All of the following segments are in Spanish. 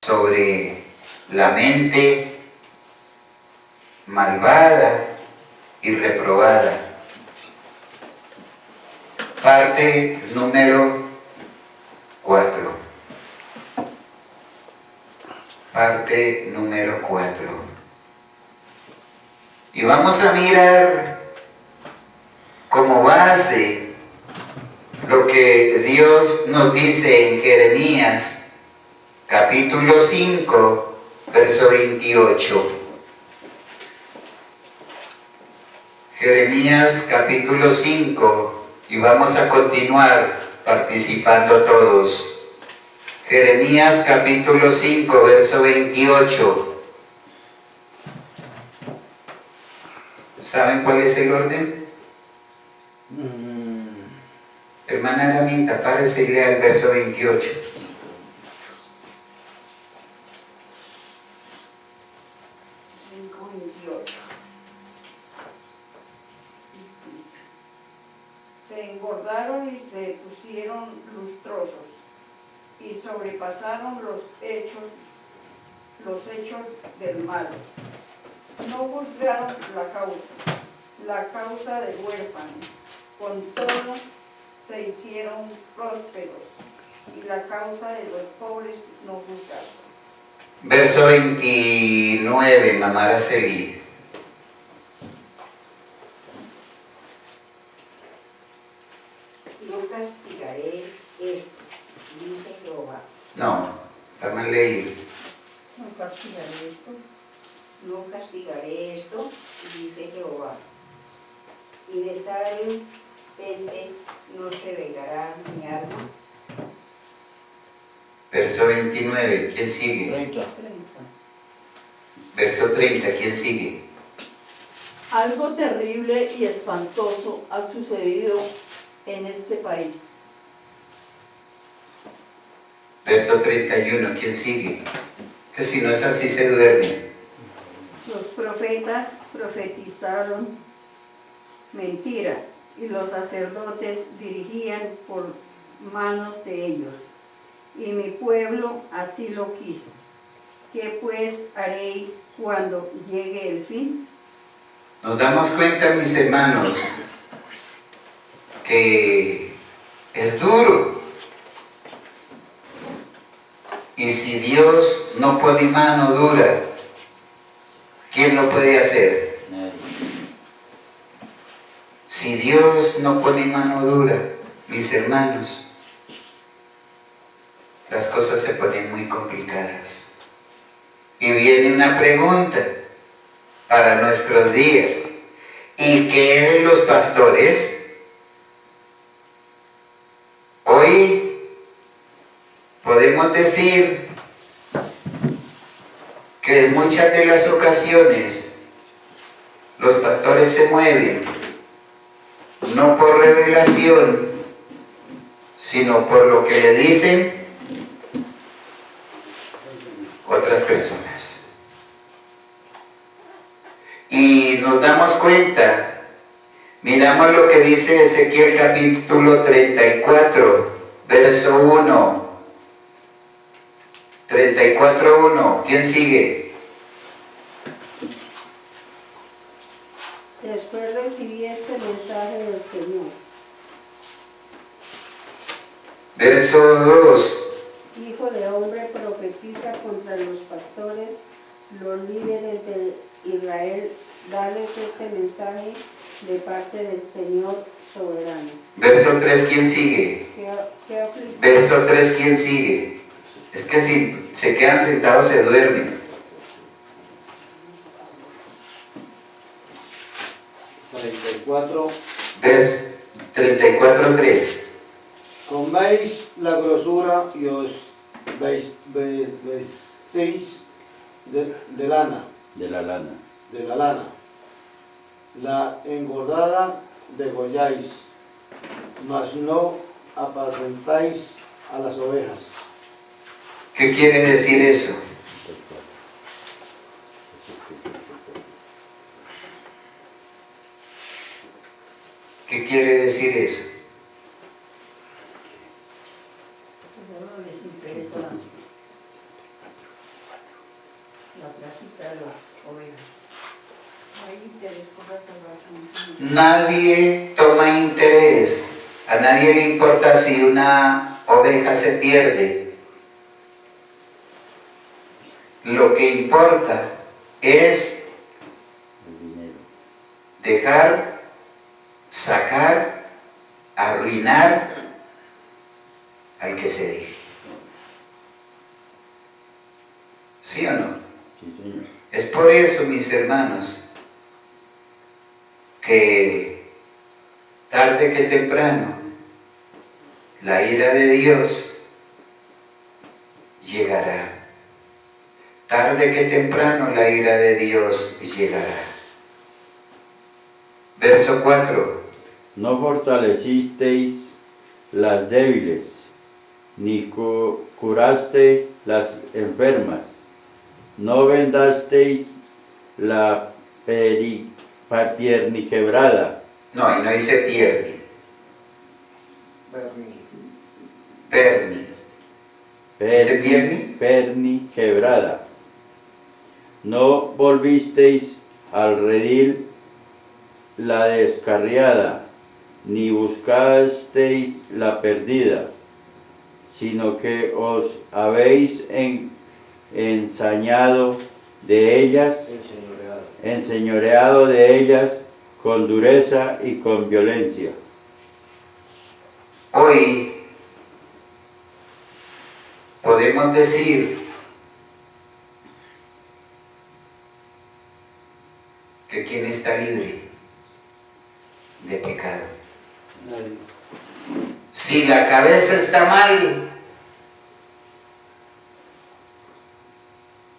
sobre la mente malvada y reprobada. Parte número 4. Parte número 4. Y vamos a mirar como base lo que Dios nos dice en Jeremías capítulo 5, verso 28. Jeremías capítulo 5, y vamos a continuar participando todos. Jeremías capítulo 5, verso 28. ¿Saben cuál es el orden? Hermana Araminta, párese y lea el verso 28. Se engordaron y se pusieron lustrosos y sobrepasaron los hechos del mal. No juzgaron la causa del huérfano, con todo se hicieron prósperos y la causa de los pobres no juzgaron. Verso 29, mamá Araceli. No castigaré esto, dice Jehová. No, está mal leído. No castigaré esto. No castigaré esto, dice Jehová. Y de tal gente no se vengará mi alma. Verso 29, ¿quién sigue? 30. Verso 30, ¿quién sigue? Algo terrible y espantoso ha sucedido en este país. Verso 31, ¿quién sigue? Que si no es así se duerme. Los profetas profetizaron mentira y los sacerdotes dirigían por manos de ellos. Y mi pueblo así lo quiso. ¿Qué pues haréis cuando llegue el fin? Nos damos cuenta, mis hermanos, que es duro. Y si Dios no pone mano dura, ¿quién lo puede hacer? Si Dios no pone mano dura, mis hermanos, las cosas se ponen muy complicadas. Y viene una pregunta para nuestros días. ¿Y qué de los pastores? Hoy podemos decir que en muchas de las ocasiones los pastores se mueven no por revelación, sino por lo que le dicen otras personas. Y nos damos cuenta, miramos lo que dice Ezequiel capítulo 34, verso 1. 34:1. ¿Quién sigue? Después recibí este mensaje del Señor. Verso 2. Hijo de hombre, profetiza contra los pastores, los líderes de Israel, dales este mensaje de parte del Señor soberano. Verso 3, ¿quién sigue? ¿Qué aflicción? Verso 3, ¿quién sigue? Es que si se quedan sentados se duermen. 34. Verso 34:3. Coméis la grosura y os vestéis de lana. De la lana. De la lana. La engordada degolláis, mas no apacentáis a las ovejas. ¿Qué quiere decir eso? ¿Qué quiere decir eso? la plática de las ovejas. Hay interés por la salvación. Nadie toma interés, a nadie le importa si una oveja se pierde. Lo que importa es dejar, sacar, arruinar al que se deje. ¿Sí o no? Sí, señor. Es por eso, mis hermanos, que tarde que temprano la ira de Dios llegará. Tarde que temprano la ira de Dios llegará. Verso 4. No fortalecisteis las débiles, ni curaste las enfermas, no vendasteis la pierna quebrada. No, y no dice pierde. Perni. ¿Dice pierni? Perni quebrada. No volvisteis al redil la descarriada, ni buscasteis la perdida, sino que os habéis ensañado de ellas, enseñoreado de ellas con dureza y con violencia. Hoy podemos decir que ¿quién está libre de pecado? Nadie. Si la cabeza está mal,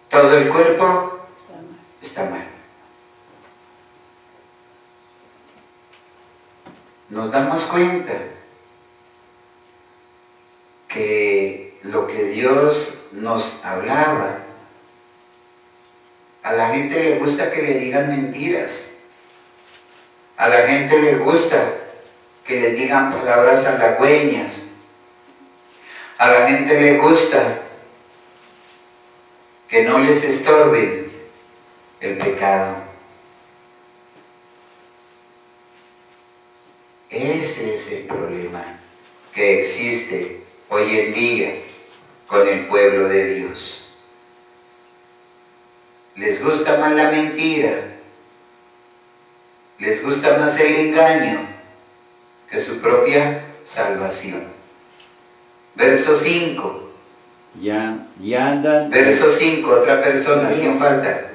todo el cuerpo está mal. Nos damos cuenta que lo que Dios nos hablaba, a la gente le gusta que le digan mentiras, a la gente le gusta que les digan palabras halagüeñas, a la gente le gusta que no les estorben el pecado. Ese es el problema que existe hoy en día con el pueblo de Dios. Les gusta más la mentira, les gusta más el engaño que su propia salvación. Verso 5. Y andan. Verso 5, otra persona, ¿quién falta?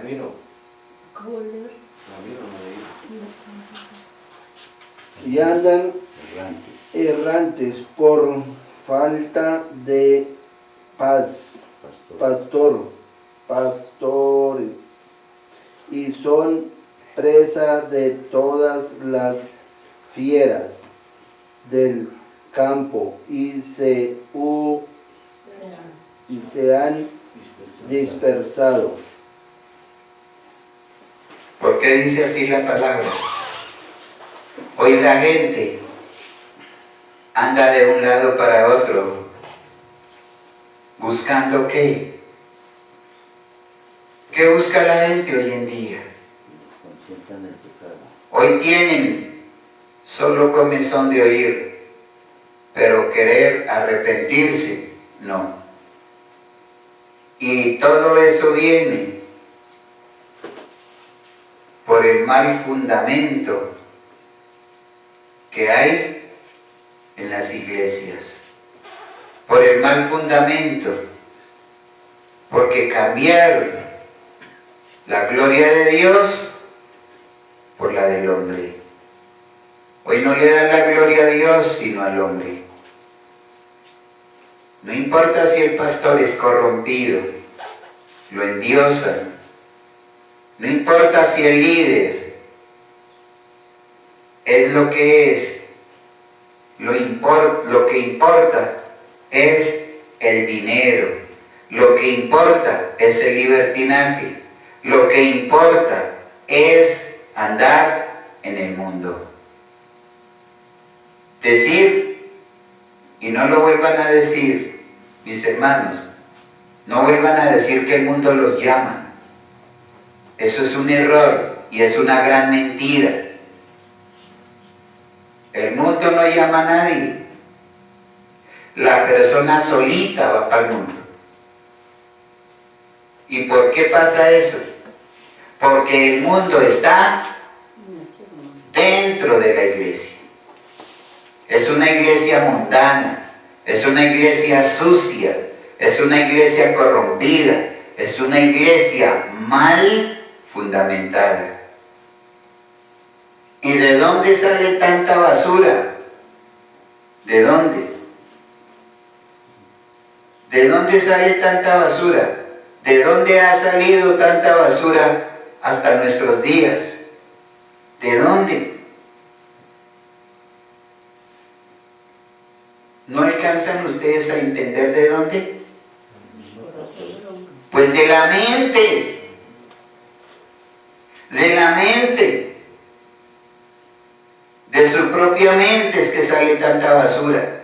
Y andan errantes por falta de pastores, y son presa de todas las fieras del campo, y se han dispersado. ¿Por qué dice así la palabra? Hoy la gente anda de un lado para otro, buscando ¿qué? ¿Qué busca la gente hoy en día? Hoy tienen solo comezón de oír, pero querer arrepentirse, no. Y todo eso viene por el mal fundamento que hay en las iglesias, por el mal fundamento, porque cambiaron la gloria de Dios por la del hombre. Hoy no le dan la gloria a Dios sino al hombre. No importa si el pastor es corrompido, lo endiosan. No importa si el líder es lo que es, lo que importa es el dinero, lo que importa es el libertinaje, lo que importa es andar en el mundo. Decir, y no lo vuelvan a decir, mis hermanos, no vuelvan a decir que el mundo los llama. Eso es un error y es una gran mentira. El mundo no llama a nadie. La persona solita va para el mundo. ¿Y por qué pasa eso? Porque el mundo está dentro de la iglesia. Es una iglesia mundana, es una iglesia sucia, es una iglesia corrompida, es una iglesia mal fundamentada. ¿Y de dónde sale tanta basura? ¿De dónde? ¿De dónde sale tanta basura? ¿De dónde ha salido tanta basura hasta nuestros días? ¿De dónde? ¿No alcanzan ustedes a entender de dónde? Pues de la mente. De la mente. De su propia mente es que sale tanta basura.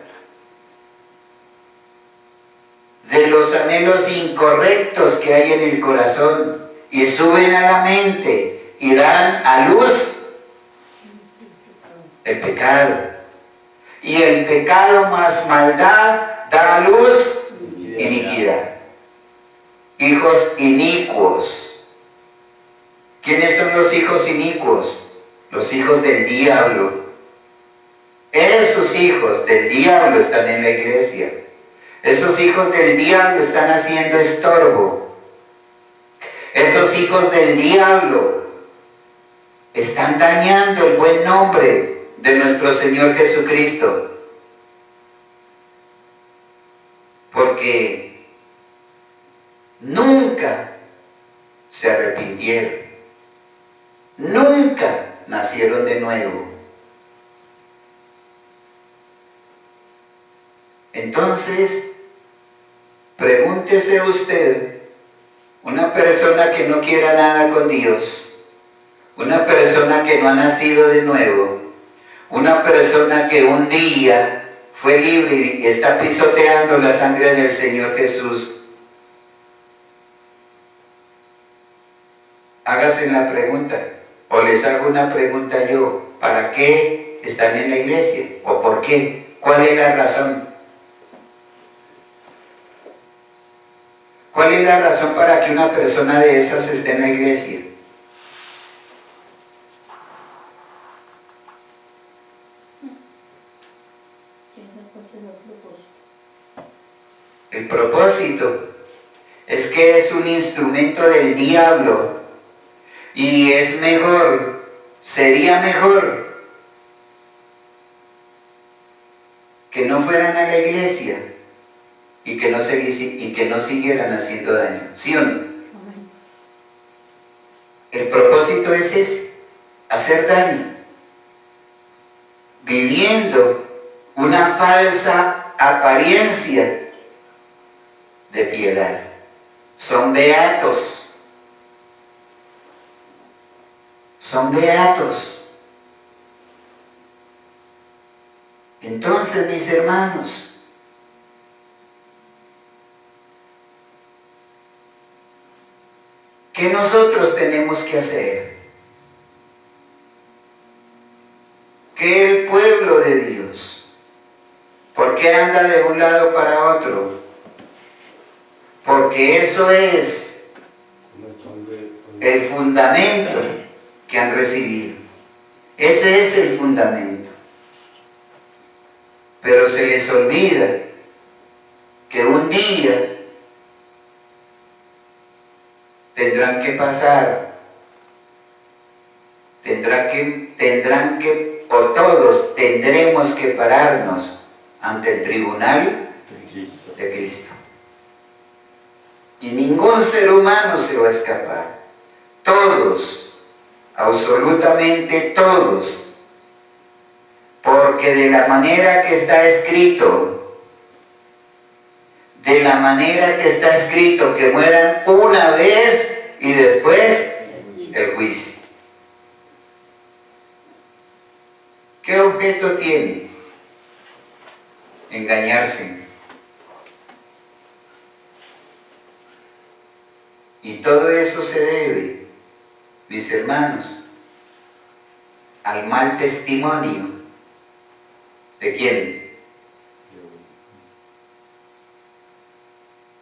De los anhelos incorrectos que hay en el corazón y suben a la mente y dan a luz el pecado. Y el pecado más maldad da a luz iniquidad. Hijos inicuos. ¿Quiénes son los hijos inicuos? Los hijos del diablo. Esos hijos del diablo están en la iglesia. Esos hijos del diablo están haciendo estorbo. Esos hijos del diablo están dañando el buen nombre de nuestro Señor Jesucristo. Porque nunca se arrepintieron. Nunca nacieron de nuevo. Entonces, pregúntese usted, una persona que no quiera nada con Dios, una persona que no ha nacido de nuevo, una persona que un día fue libre y está pisoteando la sangre del Señor Jesús, hágase la pregunta, o les hago una pregunta yo, ¿para qué están en la iglesia? ¿O por qué? ¿Cuál es la razón? ¿Cuál es la razón para que una persona de esas esté en la iglesia? El propósito es que es un instrumento del diablo y es mejor, sería mejor que no fueran a la iglesia y que no siguieran haciendo daño. ¿Sí o no? El propósito es ese, hacer daño, viviendo una falsa apariencia de piedad. Son beatos. Son beatos. Entonces, mis hermanos, ¿qué nosotros tenemos que hacer? ¿Qué el pueblo de Dios? ¿Por qué anda de un lado para otro? Porque eso es el fundamento que han recibido. Ese es el fundamento. Pero se les olvida que un día tendrán que pasar, o todos tendremos que pararnos ante el tribunal de Cristo. Y ningún ser humano se va a escapar. Todos, absolutamente todos, porque de la manera que está escrito, que mueran una vez y después el juicio. ¿Qué objeto tiene? Engañarse. Y todo eso se debe mis hermanos, al mal testimonio. ¿De quién?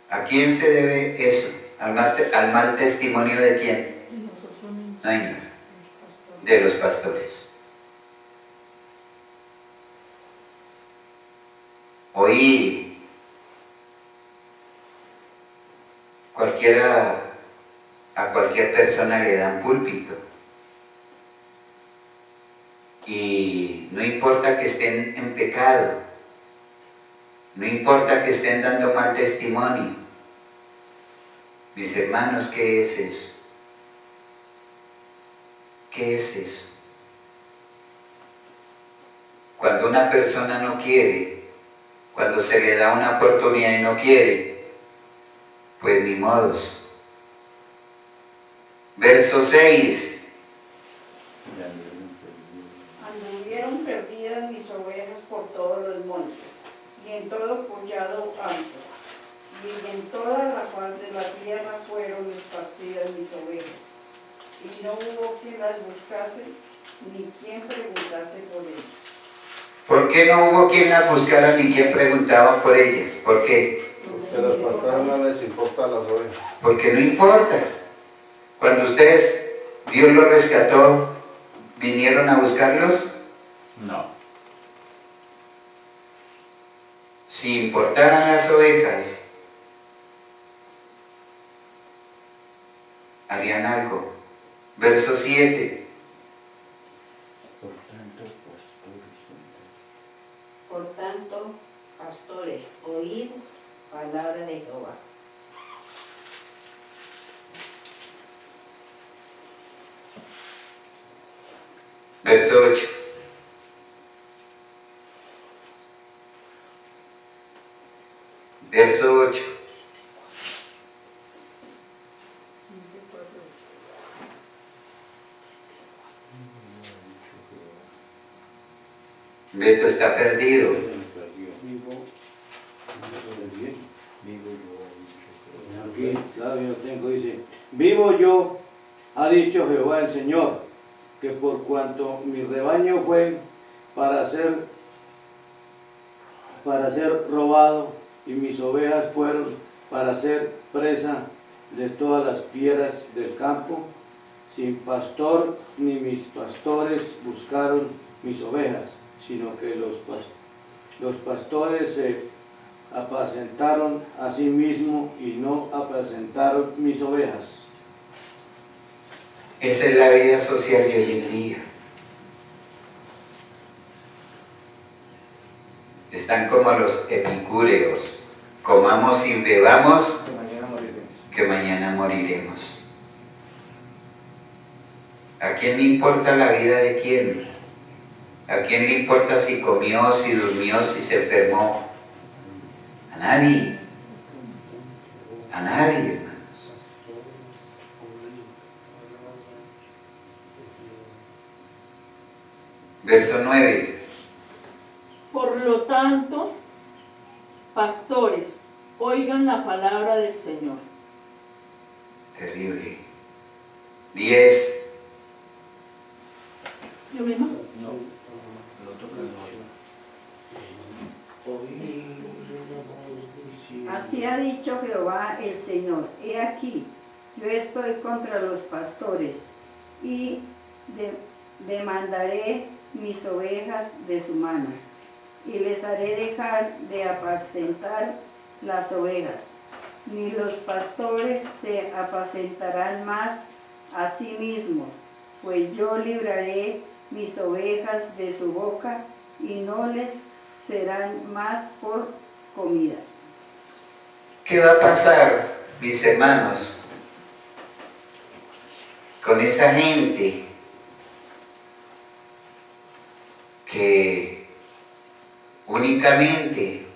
¿A quién se debe eso? ¿Al mal testimonio de quién? Ay, de los pastores. Hoy a cualquier persona le dan púlpito. Y no importa que estén en pecado, no importa que estén dando mal testimonio. Mis hermanos, ¿qué es eso? ¿Qué es eso? Cuando una persona no quiere, cuando se le da una oportunidad y no quiere, pues ni modos. Verso 6. Anduvieron perdidas mis ovejas por todos los montes, y en todo collado alto, y en toda la faz de la tierra fueron esparcidas mis ovejas, y no hubo quien las buscase, ni quien preguntase por ellas. ¿Por qué no hubo quien las buscara ni quien preguntaba por ellas? ¿Por qué? Porque a los pastores no les importan las ovejas. Porque no importa. Cuando ustedes, Dios los rescató, ¿vinieron a buscarlos? No. Si importaran las ovejas, harían algo. Verso 7. Por tanto, pastores, oíd palabra de Jehová. Verso 8. Verso 8. Beto está perdido. Aquí, claro, yo tengo, dice, vivo yo, ha dicho Jehová el Señor, que por cuanto mi rebaño fue para ser robado y mis ovejas fueron para ser presa de todas las fieras del campo, sin pastor ni mis pastores buscaron mis ovejas, sino que los pastores se apacentaron a sí mismos y no apacentaron mis ovejas. Esa es la vida social de hoy en día. Están como los epicúreos. Comamos y bebamos, que mañana moriremos. ¿A quién le importa la vida de quién? ¿A quién le importa si comió, si durmió, si se enfermó? A nadie. A nadie, hermanos. Verso 9. Por lo tanto, pastores, oigan la palabra del Señor. Terrible. 10. ¿Yo misma? Así ha dicho Jehová el Señor, he aquí, yo estoy contra los pastores y demandaré mis ovejas de su mano y les haré dejar de apacentar las ovejas, ni los pastores se apacentarán más a sí mismos, pues yo libraré mis ovejas de su boca y no les serán más por comida. ¿Qué va a pasar, mis hermanos, con esa gente que únicamente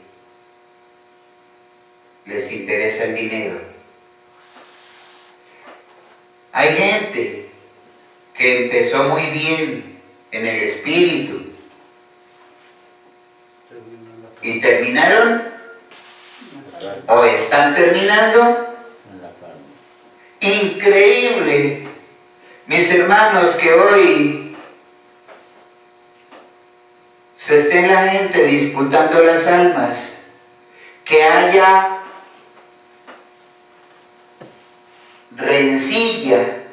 les interesa el dinero? Hay gente que empezó muy bien en el espíritu y terminaron o están terminando. Increíble Mis hermanos, que hoy se esté la gente disputando las almas, que haya rencilla,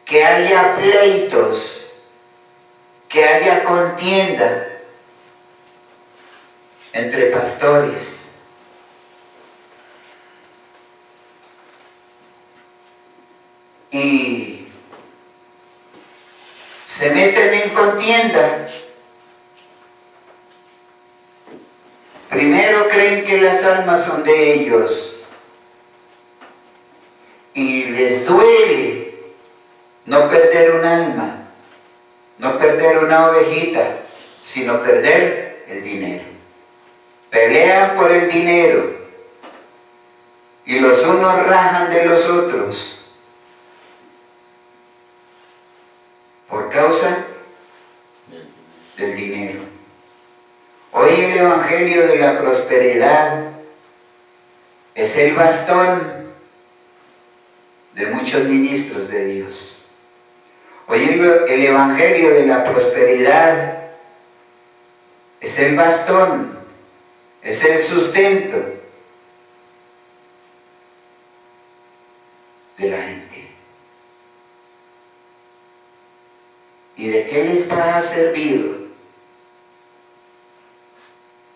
que haya pleitos, que haya contienda entre pastores. Y se meten en contienda. Primero creen que las almas son de ellos y les duele no perder un alma, no perder una ovejita, sino perder el dinero. Pelean por el dinero y los unos rajan de los otros por causa del dinero. Hoy el Evangelio de la prosperidad es el bastón de muchos ministros de Dios. Hoy el Evangelio de la prosperidad es el bastón, es el sustento de la gente. ¿Y de qué les va a servir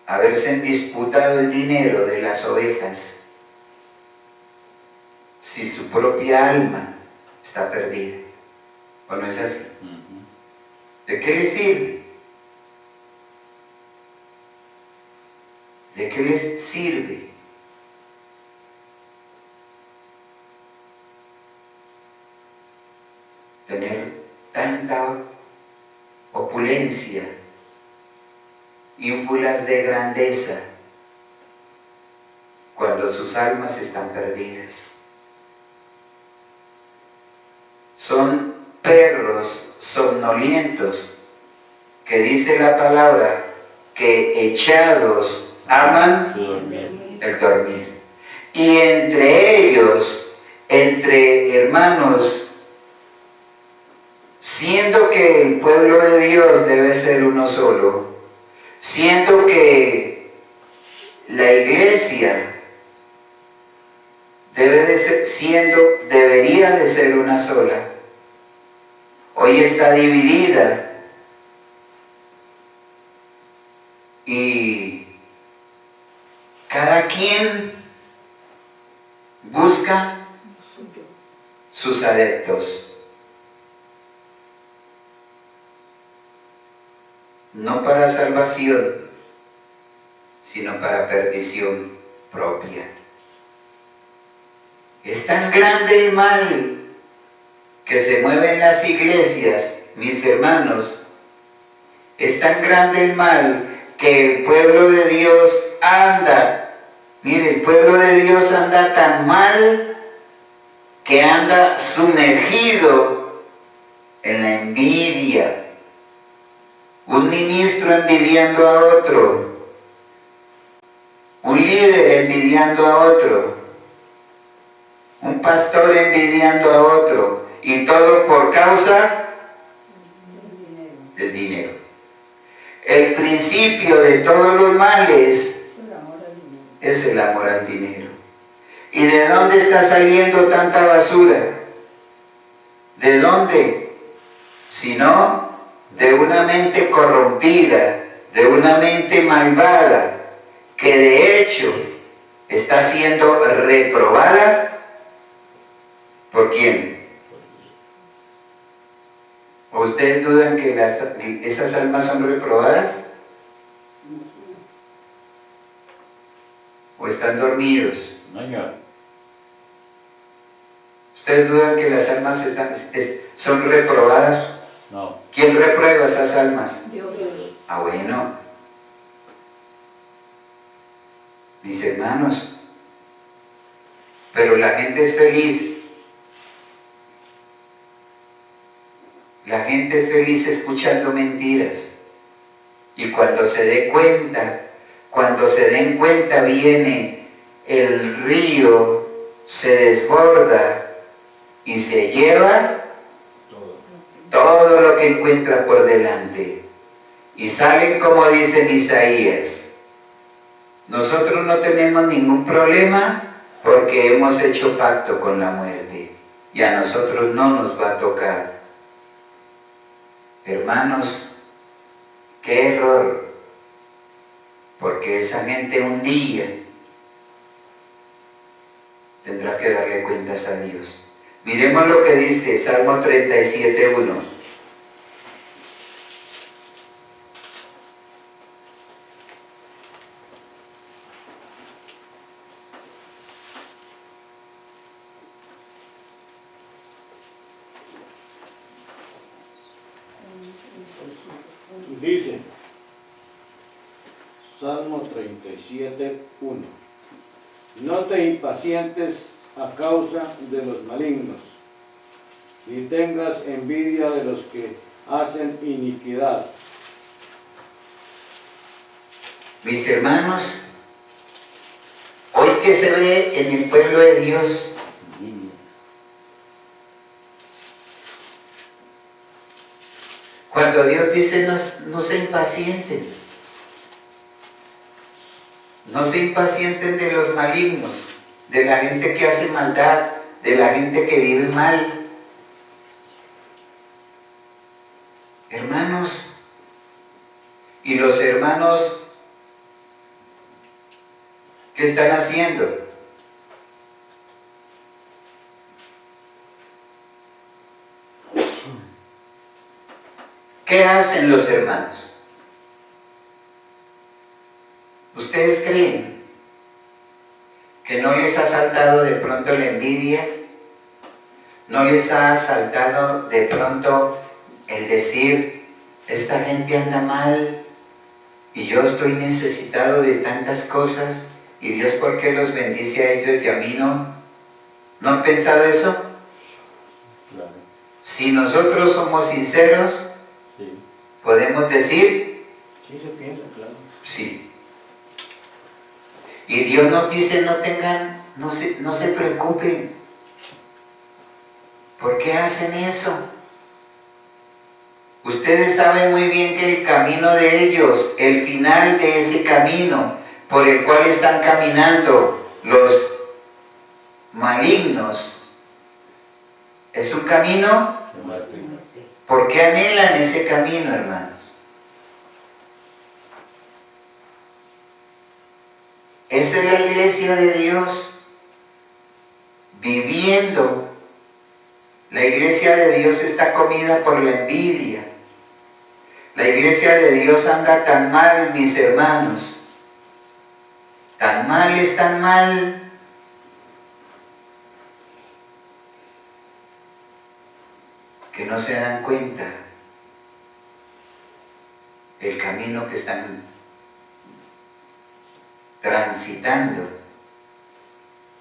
haberse disputado el dinero de las ovejas si su propia alma está perdida? ¿O no es así? ¿De qué les sirve? ¿De qué les sirve tener tanta opulencia, ínfulas de grandeza, cuando sus almas están perdidas? Son perros somnolientos, que dice la palabra que echados aman el dormir. Y entre ellos, entre hermanos, siendo que el pueblo de Dios debe ser uno solo, siendo que la iglesia debería de ser una sola, hoy está dividida y cada quien busca sus adeptos, no para salvación, sino para perdición propia. Es tan grande el mal que se mueve en las iglesias, mis hermanos, es tan grande el mal que el pueblo de Dios anda, mire, el pueblo de Dios anda tan mal que anda sumergido en la envidia. Un ministro envidiando a otro, un líder envidiando a otro, un pastor envidiando a otro, y todo por causa del dinero. El principio de todos los males es el amor al dinero. ¿Y de dónde está saliendo tanta basura? ¿De dónde? Sino de una mente corrompida, de una mente malvada, que de hecho está siendo reprobada. ¿Por quién? ¿O ustedes dudan que esas almas son reprobadas? ¿O están dormidos? Señor. ¿Ustedes dudan que las almas son reprobadas? No. ¿Quién reprueba esas almas? Dios. Ah, bueno. Mis hermanos, pero la gente es feliz. La gente es feliz escuchando mentiras. Y cuando se den cuenta, viene el río, se desborda y se lleva todo lo que encuentra por delante. Y salen como dice en Isaías. Nosotros no tenemos ningún problema porque hemos hecho pacto con la muerte y a nosotros no nos va a tocar. Hermanos, qué error, porque esa gente un día tendrá que darle cuentas a Dios. Miremos lo que dice Salmo 37:1. Dice, Salmo 37:1. No te impacientes a causa de los malignos, ni tengas envidia de los que hacen iniquidad. Mis hermanos, hoy que se ve en el pueblo de Dios, cuando Dios dice no se impacienten, no se impacienten de los malignos, de la gente que hace maldad, de la gente que vive mal. Hermanos, y los hermanos, ¿qué están haciendo? ¿Qué hacen los hermanos? ¿Ustedes creen que no les ha saltado de pronto la envidia? ¿No les ha saltado de pronto el decir, esta gente anda mal y yo estoy necesitado de tantas cosas y Dios por qué los bendice a ellos y a mí no? ¿No han pensado eso? Claro. Si nosotros somos sinceros, Sí. podemos decir, Sí se piensa, claro. sí. Y Dios nos dice, no se preocupen. ¿Por qué hacen eso? Ustedes saben muy bien que el camino de ellos, el final de ese camino por el cual están caminando los malignos, es un camino. ¿Por qué anhelan ese camino, hermanos? Esa es la iglesia de Dios, viviendo. La iglesia de Dios está comida por la envidia. La iglesia de Dios anda tan mal, mis hermanos. Tan mal, es tan mal, que no se dan cuenta el camino que están transitando,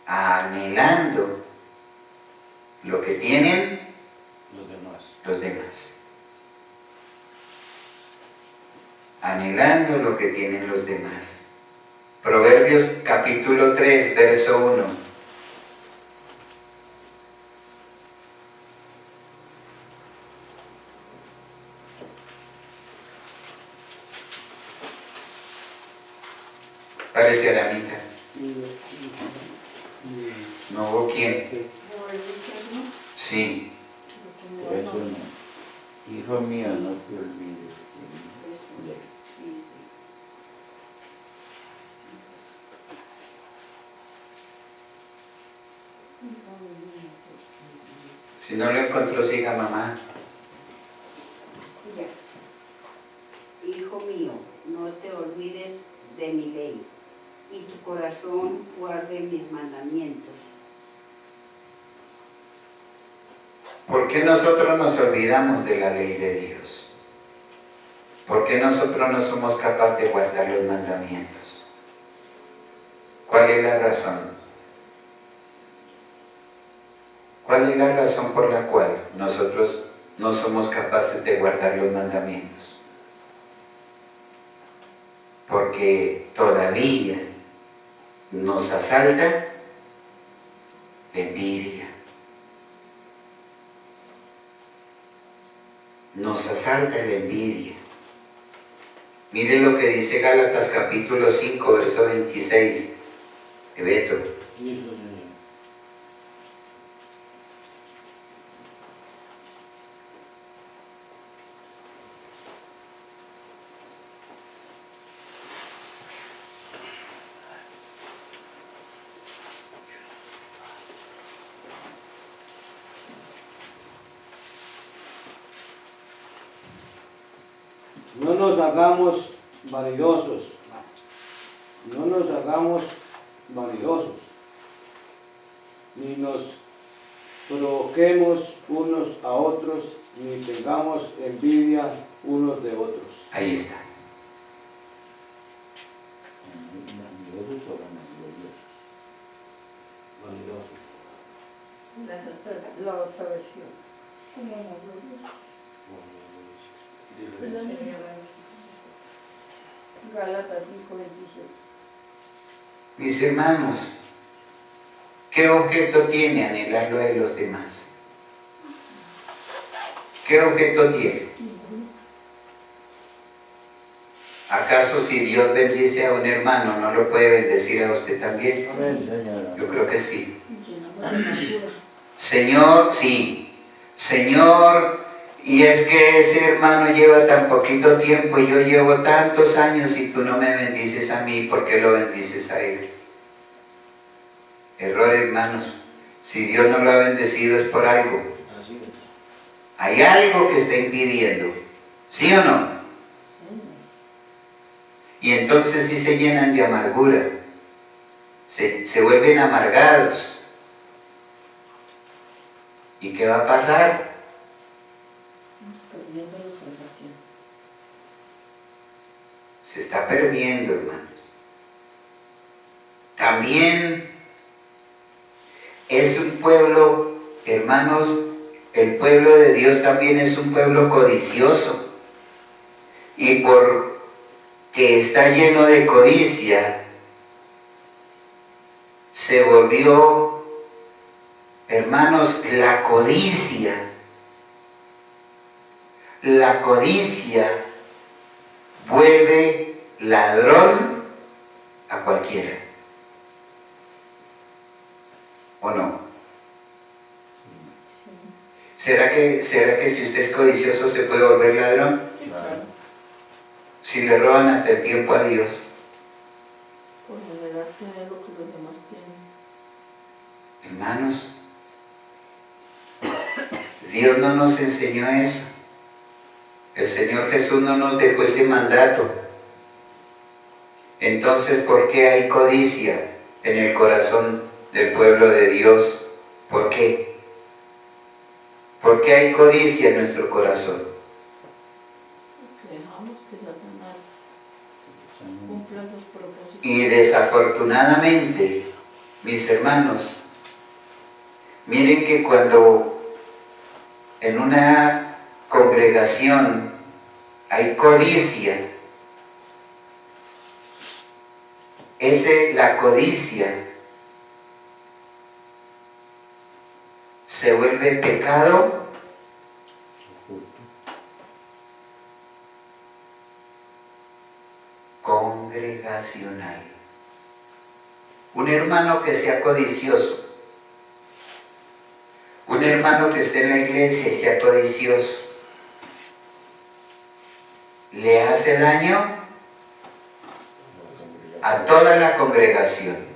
anhelando lo que tienen los demás. Anhelando lo que tienen los demás. Proverbios capítulo 3, verso 1. Parece Aramita. ¿No hubo quién? Sí. Por eso no. Hijo mío, no te olvides de mí. Si no lo encontró, siga mamá. Hijo mío, no te olvides de mi ley, y tu corazón guarde mis mandamientos. ¿Por qué nosotros nos olvidamos de la ley de Dios? ¿Por qué nosotros no somos capaces de guardar los mandamientos? ¿Cuál es la razón? ¿Cuál es la razón por la cual nosotros no somos capaces de guardar los mandamientos? Porque todavía nos asalta la envidia, nos asalta la envidia. Mire lo que dice Gálatas capítulo 5, verso 26. Beto. Listo, Señor. No nos hagamos vanidosos, no nos hagamos vanidosos, ni nos provoquemos unos a otros, ni tengamos envidia unos de otros. Ahí está. ¿Vanidosos o vanagloriosos? Vanidosos. La otra versión. Gálatas 5:26. Mis hermanos, ¿qué objeto tiene anhelar lo de los demás? ¿Qué objeto tiene? ¿Acaso si Dios bendice a un hermano, no lo puede bendecir a usted también? Amén, Señora. Yo creo que sí. Llenamos de amargura. Señor, sí. Señor, y es que ese hermano lleva tan poquito tiempo y yo llevo tantos años y tú no me bendices a mí, ¿por qué lo bendices a él? Error, hermanos. Si Dios no lo ha bendecido es por algo. Así es. Hay algo que está impidiendo. ¿Sí o no? Y entonces sí se llenan de amargura. Se vuelven amargados. ¿Y qué va a pasar? Perdiendo la salvación. Se está perdiendo, hermanos. También es un pueblo, hermanos, el pueblo de Dios también es un pueblo codicioso. Y porque está lleno de codicia, se volvió, hermanos, la codicia. La codicia vuelve ladrón a cualquiera. ¿O no? ¿Será que si usted es codicioso se puede volver ladrón? Claro. Si le roban hasta el tiempo a Dios. Por deber tener lo que los demás tienen. Hermanos, Dios no nos enseñó eso. El Señor Jesús no nos dejó ese mandato. Entonces, ¿por qué hay codicia en el corazón del pueblo de Dios? ¿Por qué? ¿Por qué hay codicia en nuestro corazón? Porque dejamos que Satanás cumpla sus propósitos. Y desafortunadamente, mis hermanos, miren que cuando en una congregación hay codicia, la codicia se vuelve pecado congregacional. Un hermano que sea codicioso, un hermano que esté en la iglesia y sea codicioso, le hace daño a toda la congregación.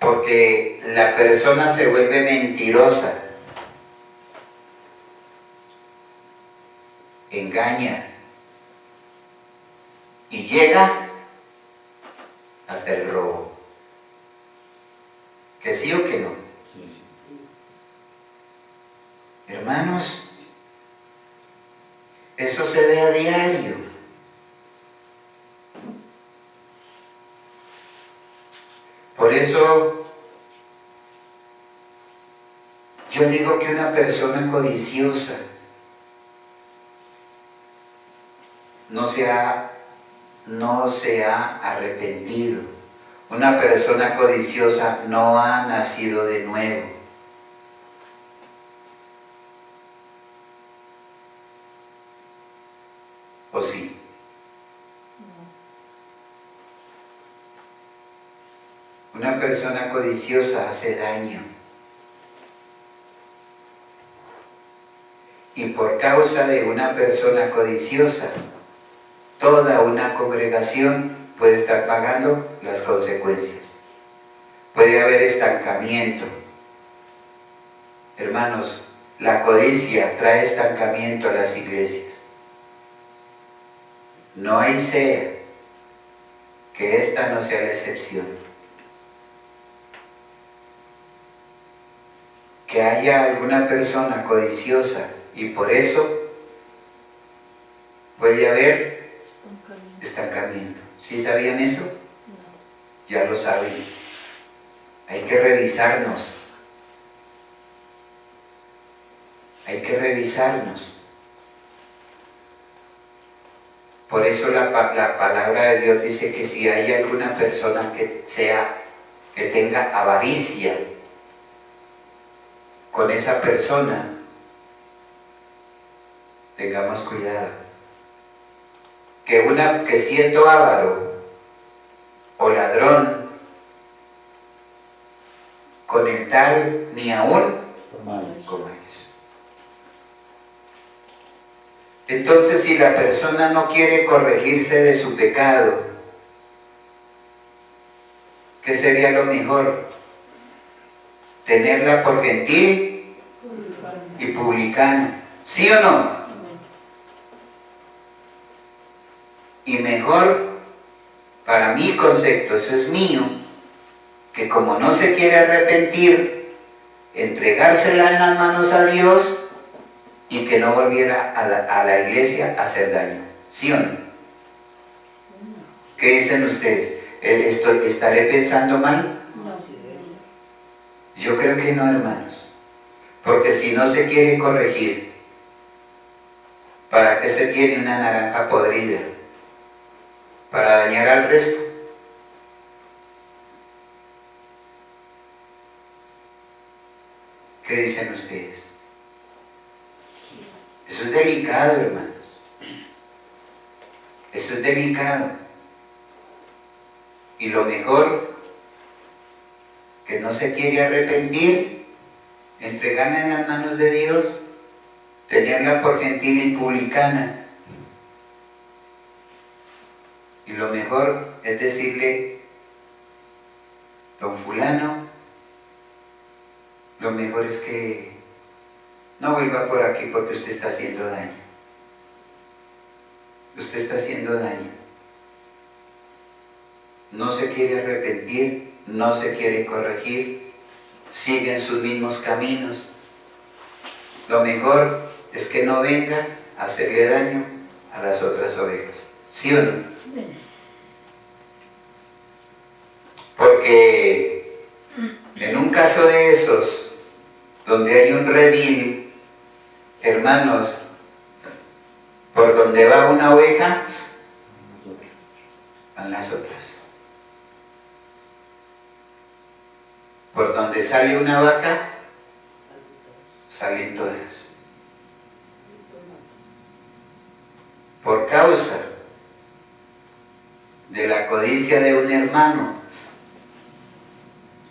Porque la persona se vuelve mentirosa, engaña y llega hasta el robo. ¿Que sí o que no? Sí, sí. Hermanos, eso se ve a diario. Por eso yo digo que una persona codiciosa no se ha arrepentido. Una persona codiciosa no ha nacido de nuevo. Una persona codiciosa hace daño. Y por causa de una persona codiciosa, toda una congregación puede estar pagando las consecuencias. Puede haber estancamiento. Hermanos, la codicia trae estancamiento a las iglesias. No hay sea que esta no sea la excepción. Que haya alguna persona codiciosa y por eso puede haber estancamiento. ¿Sí sabían eso? Ya lo saben. Hay que revisarnos. Hay que revisarnos. Por eso la palabra de Dios dice que si hay alguna persona que tenga avaricia con esa persona, tengamos cuidado. Que siendo avaro o ladrón, con el tal ni aún comáis. Entonces, si la persona no quiere corregirse de su pecado, ¿qué sería lo mejor? Tenerla por gentil y publicana. ¿Sí o no? Y mejor, para mi concepto, eso es mío, que como no se quiere arrepentir, entregársela en las manos a Dios y que no volviera a la iglesia a hacer daño. ¿Sí o no? ¿Qué dicen ustedes? ¿Estaré pensando mal? Yo creo que no, hermanos. Porque si no se quiere corregir, ¿para qué se tiene una naranja podrida? ¿Para dañar al resto? ¿Qué dicen ustedes? Eso es delicado, hermanos. Eso es delicado. Y lo mejor, que no se quiere arrepentir, entregarla en las manos de Dios, tenerla por gentil y publicana. Y lo mejor es decirle, don fulano, lo mejor es que no vuelva por aquí porque usted está haciendo daño. Usted está haciendo daño. No se quiere arrepentir, no se quiere corregir, sigue en sus mismos caminos. Lo mejor es que no venga a hacerle daño a las otras ovejas. ¿Sí o no? Porque en un caso de esos, donde hay un redil, hermanos, por donde va una oveja, van las otras. Por donde sale una vaca, salen todas. Por causa de la codicia de un hermano,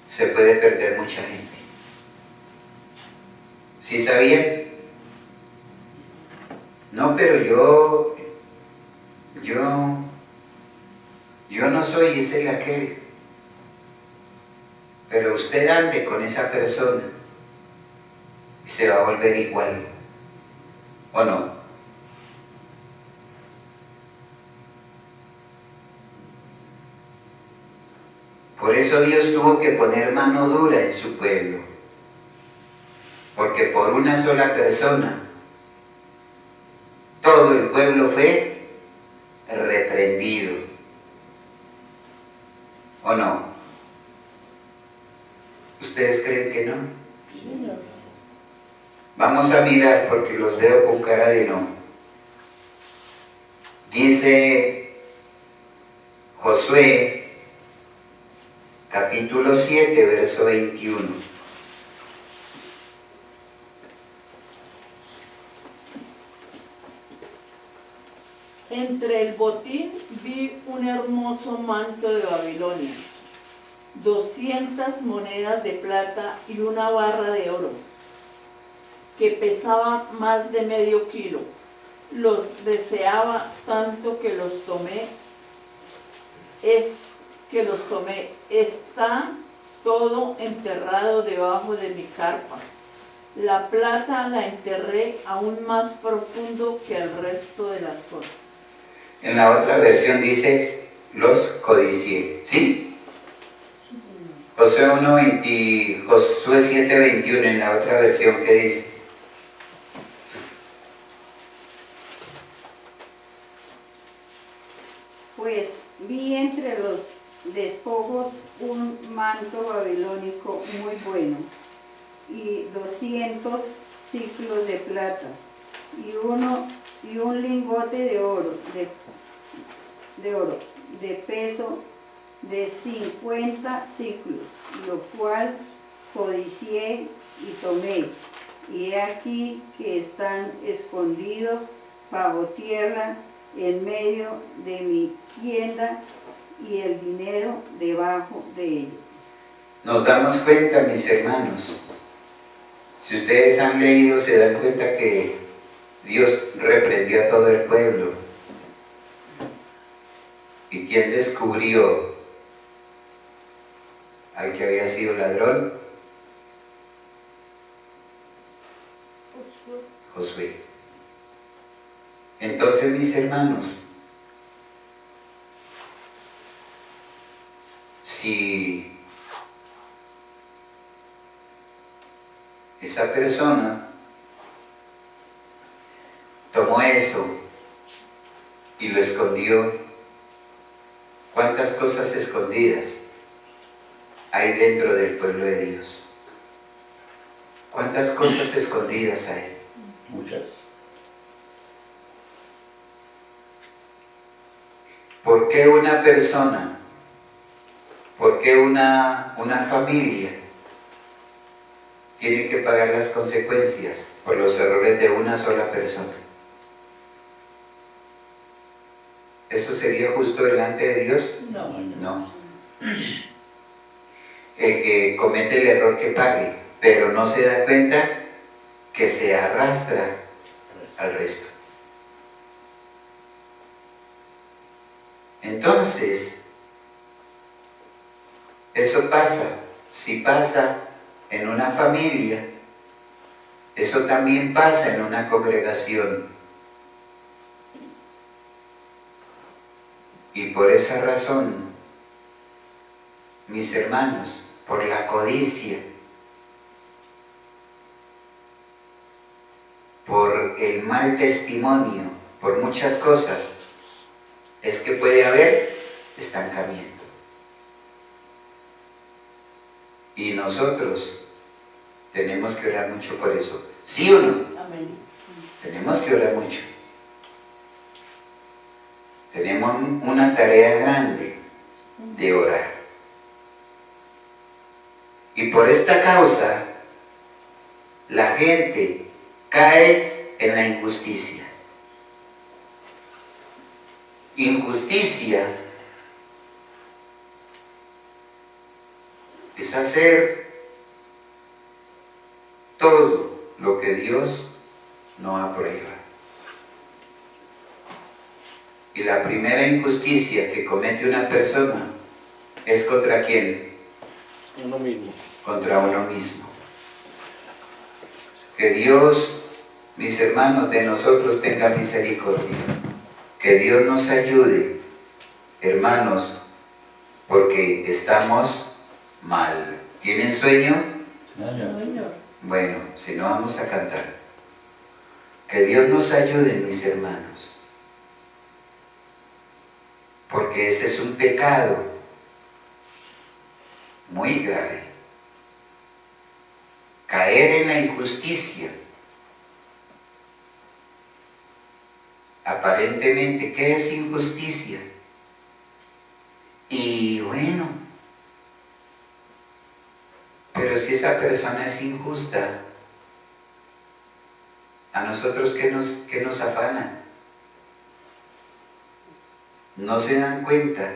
se puede perder mucha gente. ¿Sí sabían? No, pero yo no soy ese y aquel. Pero usted ande con esa persona y se va a volver igual. ¿O no? Por eso Dios tuvo que poner mano dura en su pueblo. Porque por una sola persona, todo el pueblo fue reprendido. ¿O no? ¿Ustedes creen que no? Sí. Vamos a mirar porque los veo con cara de no. Dice Josué, capítulo 7, verso 21. Entre el botín vi un hermoso manto de Babilonia, 200 monedas de plata y una barra de oro, que pesaba más de medio kilo. Los deseaba tanto que los tomé. Está todo enterrado debajo de mi carpa. La plata la enterré aún más profundo que el resto de las cosas. En la otra versión dice, los codicié. ¿Sí? Josué 1:20, Josué 7:21 en la otra versión, ¿qué dice? Pues vi entre los despojos un manto babilónico muy bueno, y 200 ciclos de plata, y un lingote de oro, de peso de 50 ciclos, lo cual codicié y tomé, y he aquí que están escondidos bajo tierra en medio de mi tienda, y el dinero debajo de ella. Nos damos cuenta, mis hermanos, si ustedes han leído se dan cuenta que Dios reprendió a todo el pueblo. ¿Y quién descubrió al que había sido ladrón? Josué. Entonces, mis hermanos, si esa persona tomó eso y lo escondió, ¿cuántas cosas escondidas hay dentro del pueblo de Dios? ¿Cuántas cosas escondidas hay? Muchas. ¿Por qué una persona? ¿Por qué una familia tiene que pagar las consecuencias por los errores de una sola persona? ¿Eso sería justo delante de Dios? No. No. El que comete el error que pague, pero no se da cuenta que se arrastra al resto. Entonces, eso pasa. Si pasa en una familia, eso también pasa en una congregación. Y por esa razón, mis hermanos, por la codicia, por el mal testimonio, por muchas cosas, es que puede haber estancamiento. Y nosotros tenemos que orar mucho por eso. ¿Sí o no? Amén. Tenemos que orar mucho. Tenemos una tarea grande de orar. Y por esta causa, la gente cae en la injusticia. Injusticia es hacer todo lo que Dios no aprueba. Y la primera injusticia que comete una persona es ¿contra quién? Uno mismo. Contra uno mismo. Que Dios, mis hermanos, de nosotros tenga misericordia. Que Dios nos ayude, hermanos, porque estamos mal. ¿Tienen sueño? Señor. Bueno, si no, vamos a cantar. Que Dios nos ayude, mis hermanos, porque ese es un pecado muy grave. Caer en la injusticia. Aparentemente, ¿qué es injusticia? Y bueno, pero si esa persona es injusta, ¿a nosotros qué nos afana? ¿No se dan cuenta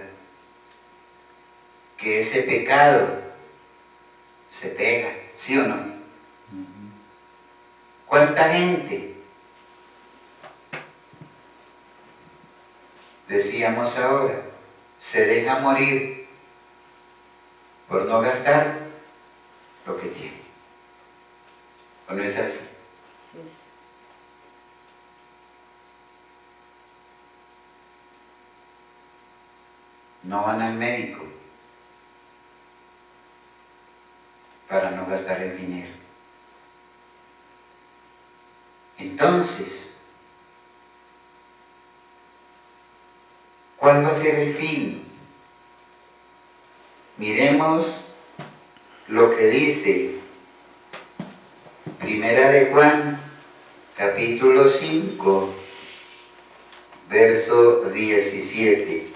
que ese pecado se pega, ¿sí o no? ¿Cuánta gente, decíamos ahora, se deja morir por no gastar lo que tiene? ¿O no es así? No van al médico para no gastar el dinero. Entonces, ¿cuál va a ser el fin? Miremos lo que dice Primera de Juan, capítulo 5, verso 17.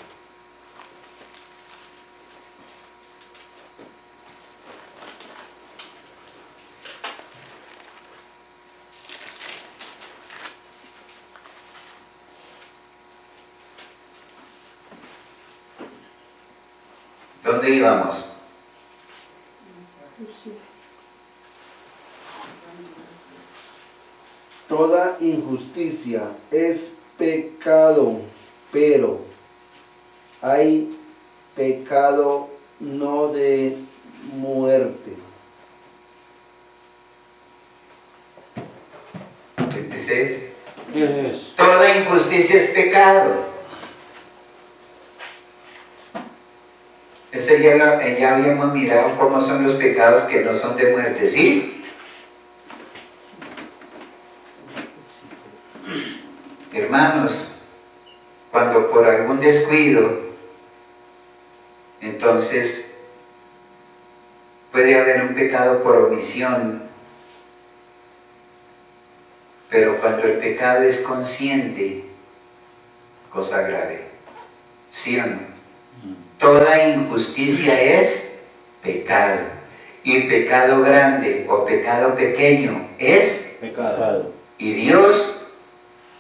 ¿Dónde íbamos? Toda injusticia es pecado, pero hay pecado no de muerte. 26. ¿Qué es? Toda injusticia es pecado. Eso ya habíamos mirado cómo son los pecados que no son de muerte, ¿sí? Hermanos, cuando por algún descuido, entonces puede haber un pecado por omisión, pero cuando el pecado es consciente, cosa grave, ¿sí o no? Toda injusticia es pecado, y pecado grande o pecado pequeño es Pecado. y Dios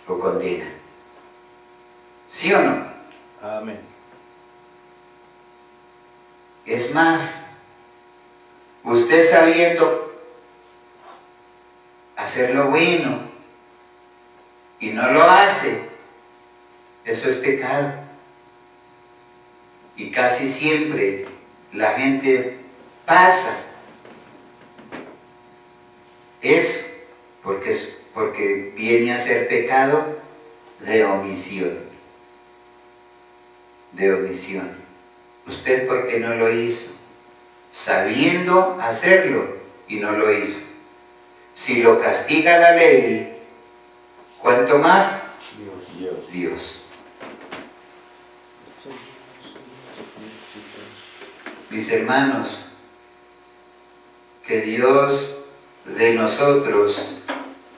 lo condena, ¿sí o no? Amén. Es más, usted sabiendo hacer lo bueno y no lo hace, eso es pecado. Y casi siempre la gente pasa eso porque viene a ser pecado de omisión. De omisión. ¿Usted por qué no lo hizo? Sabiendo hacerlo y no lo hizo. Si lo castiga la ley, ¿cuánto más? Dios. Mis hermanos, que Dios de nosotros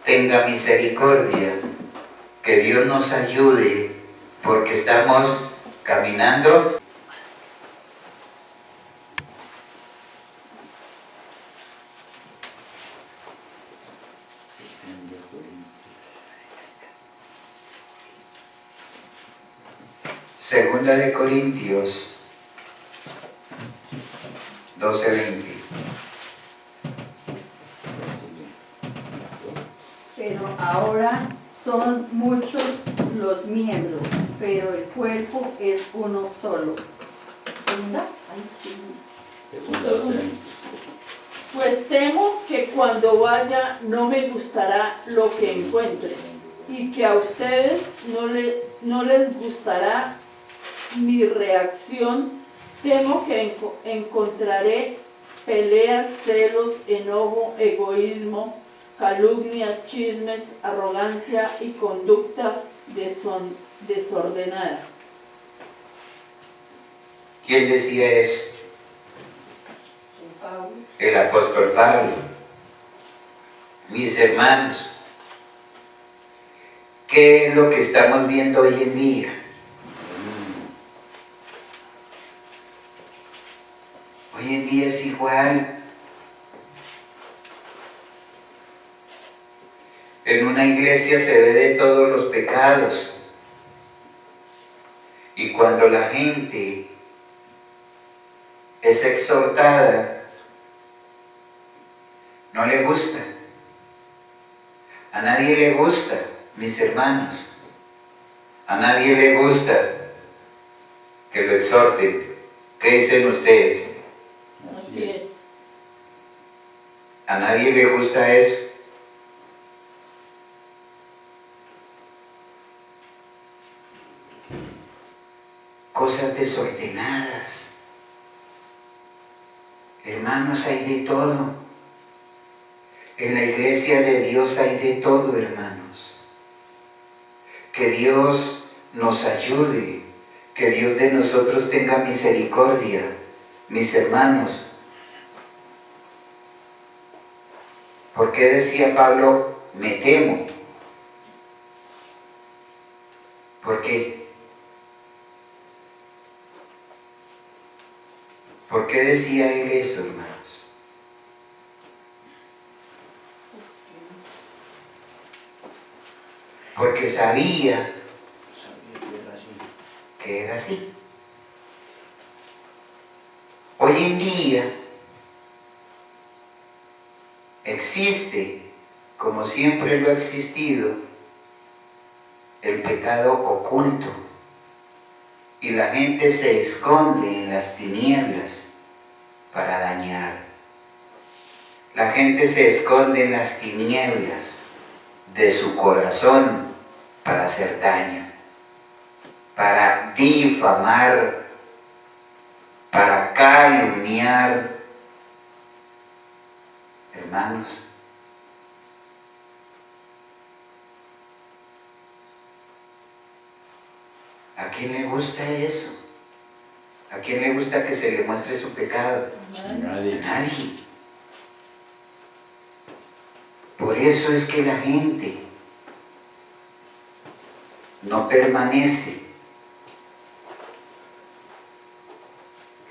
tenga misericordia, que Dios nos ayude, porque estamos caminando. Segunda de Corintios 12:20. Pero ahora son muchos los miembros, pero el cuerpo es uno solo. ¿Segunda? Ay, sí. Pues temo que cuando vaya no me gustará lo que encuentre, y que a ustedes no les gustará mi reacción. Temo que encontraré peleas, celos, enojo, egoísmo, calumnias, chismes, arrogancia y conducta desordenada. ¿Quién decía eso? El apóstol Pablo. Mis hermanos, ¿qué es lo que estamos viendo hoy en día? Hoy en día es igual. En una iglesia se ve de todos los pecados. Y cuando la gente es exhortada, no le gusta. A nadie le gusta, mis hermanos. A nadie le gusta que lo exhorten. ¿Qué dicen ustedes? Así es. A nadie le gusta eso. Cosas desordenadas. Hermanos, hay de todo. En la iglesia de Dios hay de todo, hermanos. Que Dios nos ayude, que Dios de nosotros tenga misericordia, mis hermanos. ¿Por qué decía Pablo, me temo? ¿Por qué? ¿Por qué decía él eso, hermanos? Porque sabía que era así. Hoy en día existe, como siempre lo ha existido, el pecado oculto. Y la gente se esconde en las tinieblas para dañar. La gente se esconde en las tinieblas de su corazón para hacer daño, para difamar, para calumniar. Hermanos, ¿a quién le gusta eso? ¿A quién le gusta que se le muestre su pecado? Nadie. Nadie. Por eso es que la gente no permanece.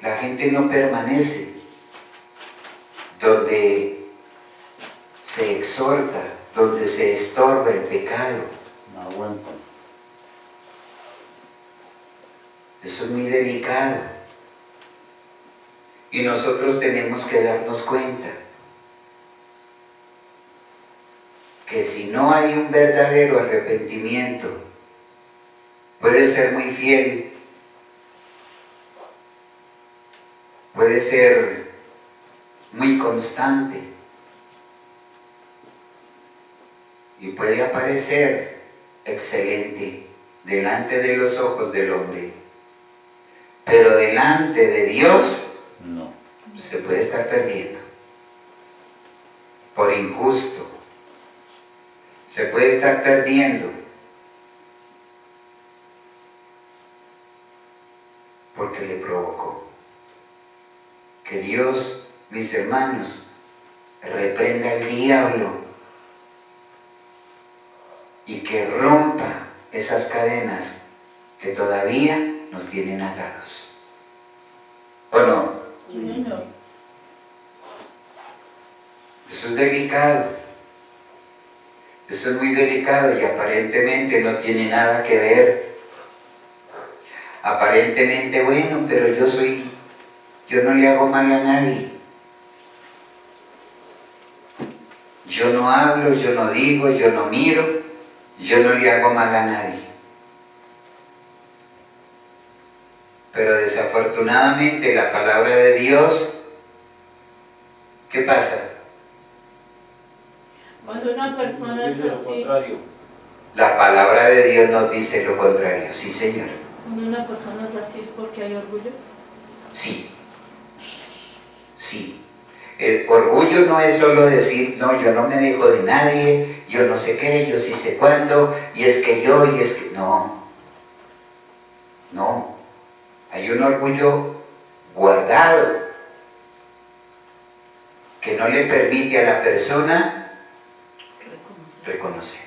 La gente no permanece donde se exhorta, donde se estorba el pecado. No aguanta. Eso es muy delicado. Y nosotros tenemos que darnos cuenta que si no hay un verdadero arrepentimiento, puede ser muy fiel, puede ser muy constante y puede aparecer excelente delante de los ojos del hombre, pero delante de Dios No. se puede estar perdiendo por injusto. Se puede estar perdiendo porque le provocó. Que Dios, mis hermanos, reprenda al diablo y que rompa esas cadenas que todavía nos tienen atados. ¿O no? Sí, señor. Eso es delicado. Eso es muy delicado y aparentemente no tiene nada que ver. Aparentemente, bueno, pero yo no le hago mal a nadie. Yo no hablo, yo no digo, yo no miro, yo no le hago mal a nadie. Pero desafortunadamente la palabra de Dios, ¿qué pasa? Cuando una persona es Dice lo así, contrario. La palabra de Dios nos dice lo contrario. Sí, Señor. cuando una persona es así es porque hay orgullo. Sí. Sí. El orgullo no es solo decir, no, yo no me dejo de nadie, yo no sé qué, yo sí sé cuándo, y es que yo, y es que... No. No. Hay un orgullo guardado que no le permite a la persona reconocer.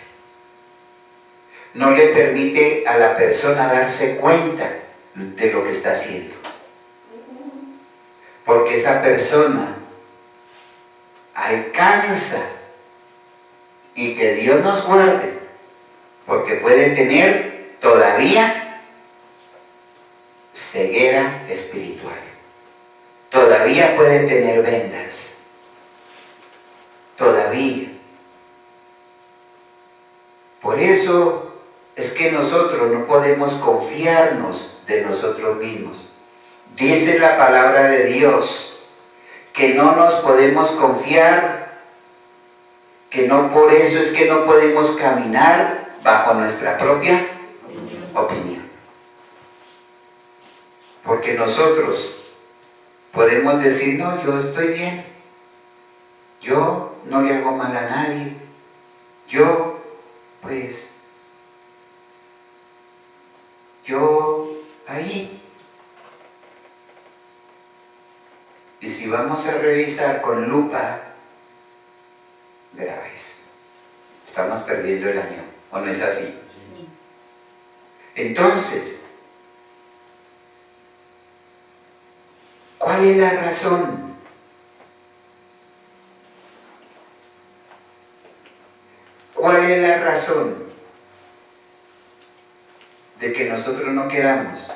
No le permite a la persona darse cuenta de lo que está haciendo. Porque esa persona alcanza, y que Dios nos guarde, porque puede tener todavía ceguera espiritual. todavía puede tener vendas. Todavía. Por eso es que nosotros no podemos confiarnos de nosotros mismos. Dice la palabra de Dios que no nos podemos confiar, que no, por eso es que no podemos caminar bajo nuestra propia opinión. Porque nosotros podemos decir, no, yo estoy bien, yo no le hago mal a nadie, yo, pues, yo ahí. Y si vamos a revisar con lupa, graves, estamos perdiendo el año, ¿o no es así? Entonces, ¿cuál es la razón? ¿Cuál es la razón de que nosotros no queramos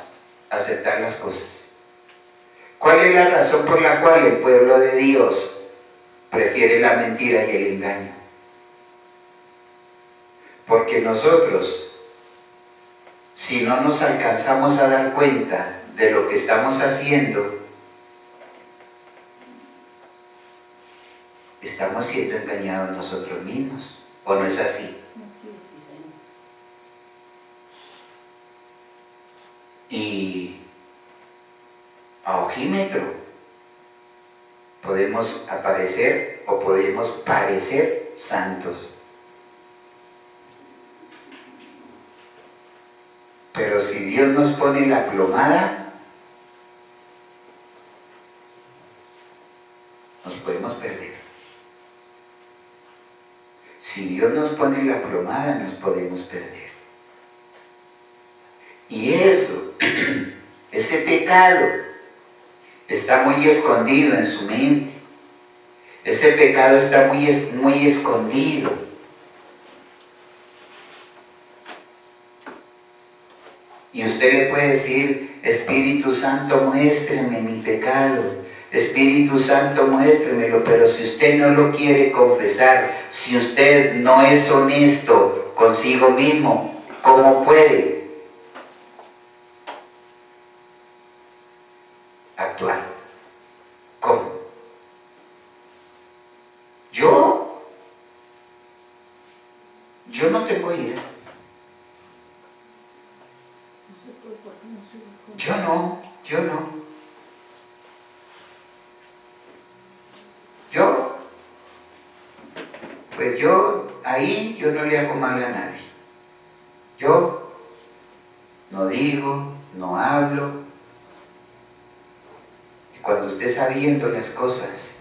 aceptar las cosas? ¿Cuál es la razón por la cual el pueblo de Dios prefiere la mentira y el engaño? Porque nosotros, si no nos alcanzamos a dar cuenta de lo que estamos haciendo, estamos siendo engañados nosotros mismos, ¿o no es así? Y a ojímetro podemos aparecer o podemos parecer santos, pero si Dios nos pone la plomada, nos podemos perder. Si Dios nos pone la plomada, nos podemos perder. Y eso, ese pecado, está muy escondido en su mente. Ese pecado está muy escondido. Y usted le puede decir, Espíritu Santo, muéstreme mi pecado. Espíritu Santo, muéstremelo. Pero si usted no lo quiere confesar, si usted no es honesto consigo mismo, ¿cómo puede actuar? ¿Cómo? Yo no tengo idea. Yo no. Ahí yo no le hago mal a nadie. Yo no digo, no hablo. Y cuando usted está viendo las cosas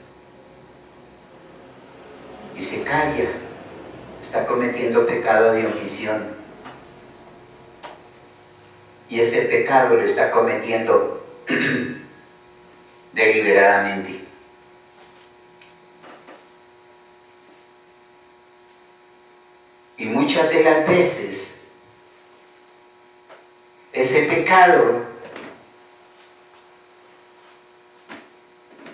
y se calla, está cometiendo pecado de omisión. Y ese pecado lo está cometiendo deliberadamente. Y muchas de las veces ese pecado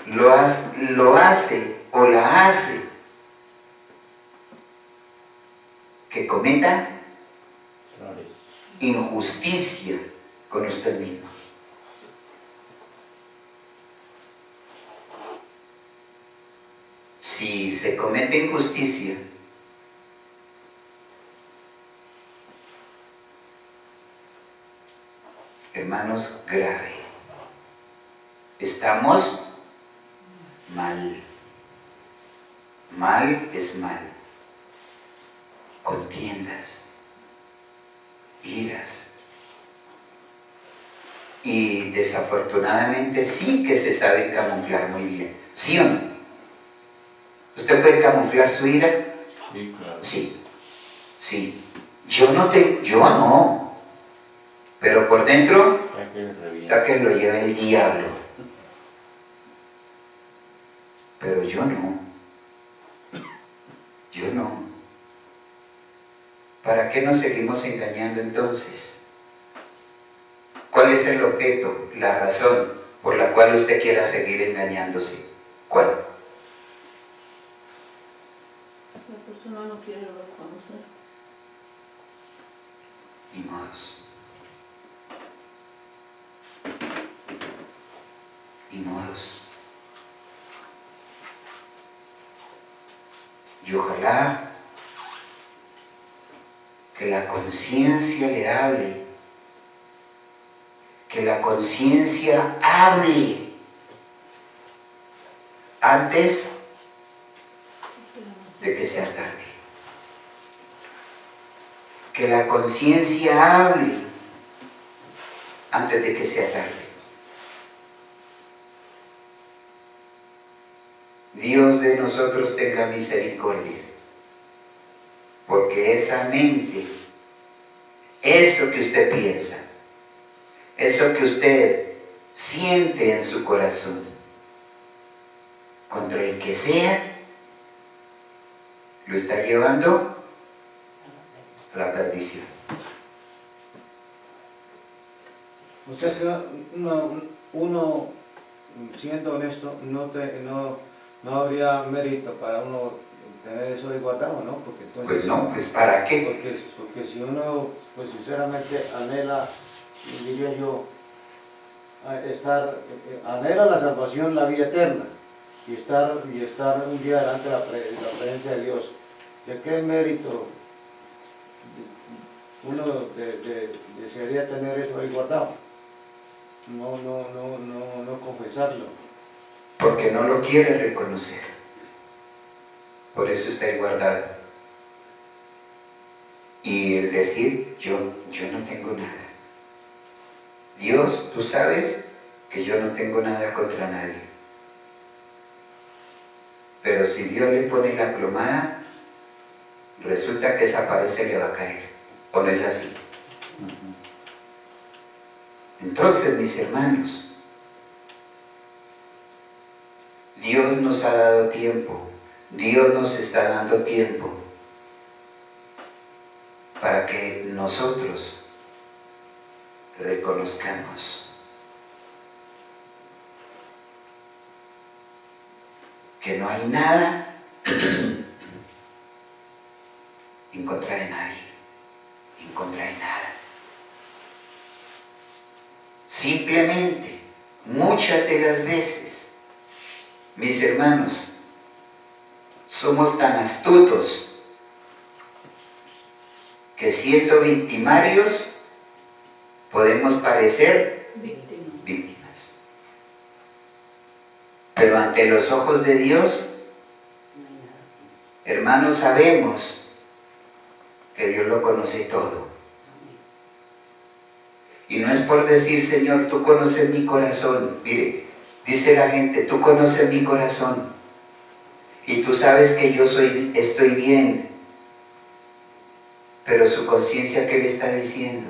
lo hace o la hace que cometa injusticia con usted mismo. Si se comete injusticia, hermanos, grave. Estamos mal. Mal es mal. Contiendas, iras. Y desafortunadamente sí que se sabe camuflar muy bien. ¿Sí o no? ¿Usted puede camuflar su ira? Sí, claro. Sí. Yo no. Pero por dentro, está que lo lleva el diablo. Pero yo no. ¿Para qué nos seguimos engañando entonces? ¿Cuál es el objeto, la razón por la cual usted quiera seguir engañándose. ¿Cuál? La persona no quiere reconocer. Ni modos. Ni modos. Y ojalá que la conciencia le hable, que la conciencia hable antes de que sea tarde. Que la conciencia hable antes de que sea tarde. Dios de nosotros tenga misericordia, porque esa mente, eso que usted piensa, eso que usted siente en su corazón, contra el que sea, lo está llevando a la perdición. Usted es que uno, siendo honesto, no habría mérito para uno tener eso guardado, ¿no? Porque entonces, Pues no, pues ¿para qué? porque si uno, pues sinceramente anhela, diría yo, anhela la salvación, la vida eterna, y estar un día delante de la presencia de Dios, ¿de qué mérito uno desearía tener eso ahí guardado? No confesarlo. Porque no lo quiere reconocer. Por eso está ahí guardado. Y el decir, yo no tengo nada. Dios, tú sabes que yo no tengo nada contra nadie. Pero si Dios le pone la plomada, resulta que esa pared se le va a caer. ¿O no es así? Entonces, mis hermanos, Dios nos ha dado tiempo, Dios nos está dando tiempo para que nosotros reconozcamos que no hay nada en contra de nadie, en contra de nada. Simplemente, muchas de las veces, mis hermanos, somos tan astutos que siendo victimarios podemos parecer víctimas. Pero ante los ojos de Dios, hermanos, sabemos que Dios lo conoce todo. Y no es por decir, Señor, tú conoces mi corazón. Mire, dice la gente, tú conoces mi corazón. Y tú sabes que yo estoy bien. Pero su conciencia, ¿qué le está diciendo?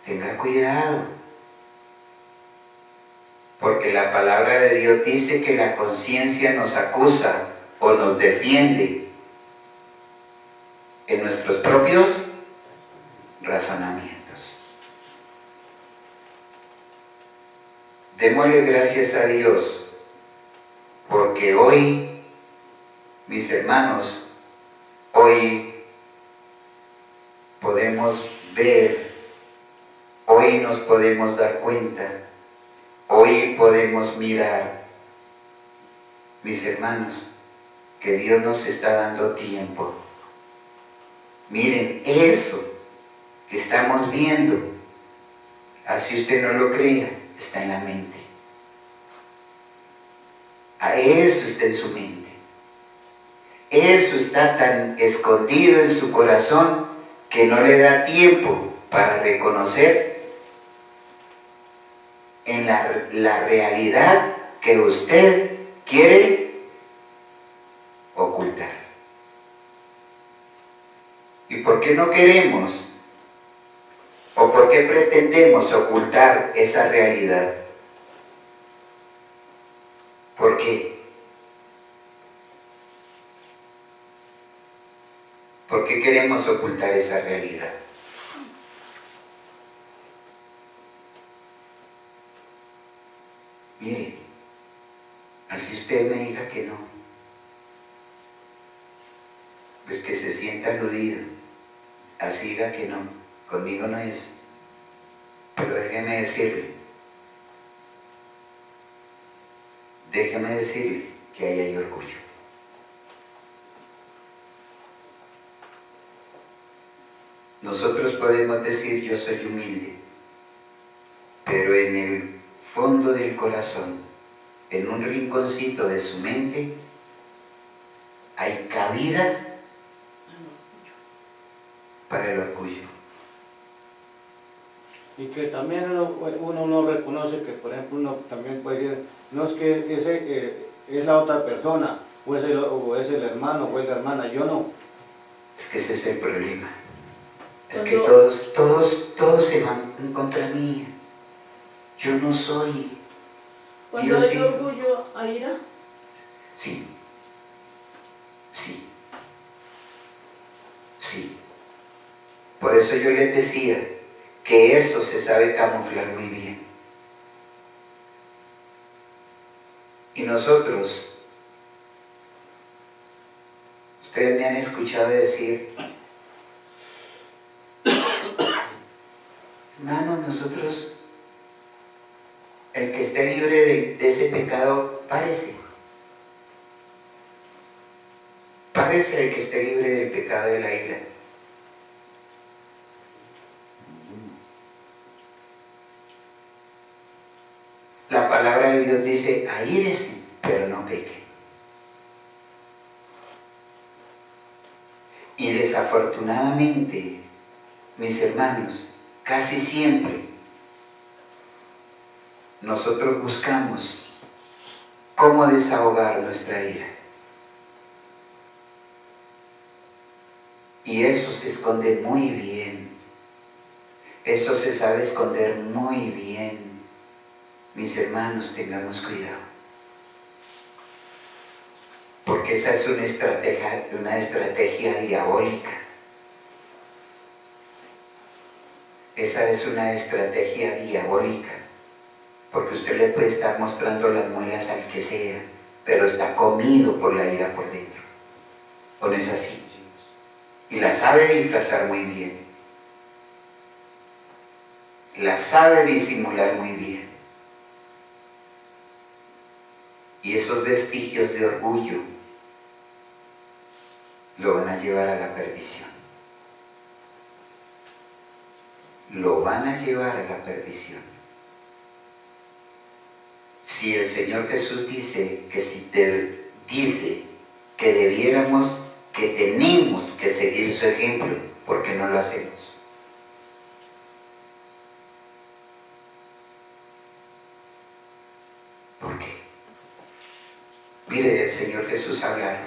Tenga cuidado. Porque la palabra de Dios dice que la conciencia nos acusa o nos defiende en nuestros propios razonamientos. Démosle gracias a Dios, porque hoy, mis hermanos, hoy podemos ver, hoy nos podemos dar cuenta, hoy podemos mirar, mis hermanos, que Dios nos está dando tiempo. Miren, eso que estamos viendo, así usted no lo crea, está en la mente. A eso está en su mente. Eso está tan escondido en su corazón que no le da tiempo para reconocer en la realidad que usted quiere ocultar. ¿Y por qué no queremos o por qué pretendemos ocultar esa realidad? ¿Por qué? ¿Por qué queremos ocultar esa realidad? Mire, así usted me diga que no, pues que se sienta aludido, así diga que no, conmigo no es, pero déjeme decirle que ahí hay orgullo. Nosotros podemos decir yo soy humilde, pero en el fondo del corazón, en un rinconcito de su mente, hay cabida para el orgullo. Y que también uno no reconoce que, por ejemplo, uno también puede decir, no es que ese es la otra persona, o es el hermano, o es la hermana, yo no. Es que ese es el problema. Es Cuando- que todos se van en contra mía. Yo no soy. Cuando Yo hay sí. orgullo, hay ira. Sí. Sí. Sí. Por eso yo les decía que eso se sabe camuflar muy bien. Y nosotros, ustedes me han escuchado decir, hermanos, nosotros, el que esté libre de ese pecado, párese. Párese el que esté libre del pecado de la ira. La palabra de Dios dice, aírese, pero no peque. Y desafortunadamente, mis hermanos, casi siempre nosotros buscamos cómo desahogar nuestra ira. Y eso se esconde muy bien. Eso se sabe esconder muy bien. Mis hermanos, tengamos cuidado. Porque esa es una estrategia diabólica. Esa es una estrategia diabólica. Porque usted le puede estar mostrando las muelas al que sea, pero está comido por la ira por dentro. ¿O no es así? Y la sabe disfrazar muy bien. La sabe disimular muy bien. Y esos vestigios de orgullo lo van a llevar a la perdición. Lo van a llevar a la perdición. Si el Señor Jesús dice que debiéramos, que tenemos que seguir su ejemplo, ¿por qué no lo hacemos? ¿Por qué? Mire el Señor Jesús hablar.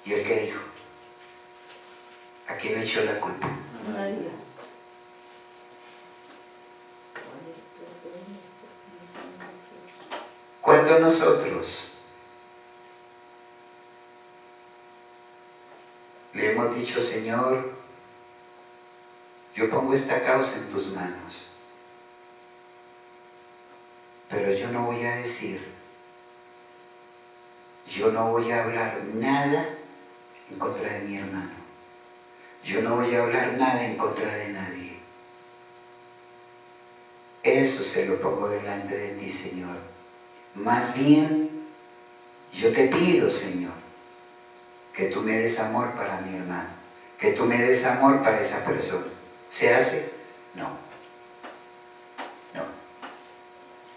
¿Y él qué dijo? ¿A quién le echó la culpa? Nadie. Cuando nosotros le hemos dicho, Señor, yo pongo esta causa en tus manos, pero yo no voy a decir, yo no voy a hablar nada en contra de mi hermano, yo no voy a hablar nada en contra de nadie. Eso se lo pongo delante de ti, Señor. Más bien, yo te pido, Señor, que tú me des amor para mi hermano, que tú me des amor para esa persona. ¿Se hace? No. No.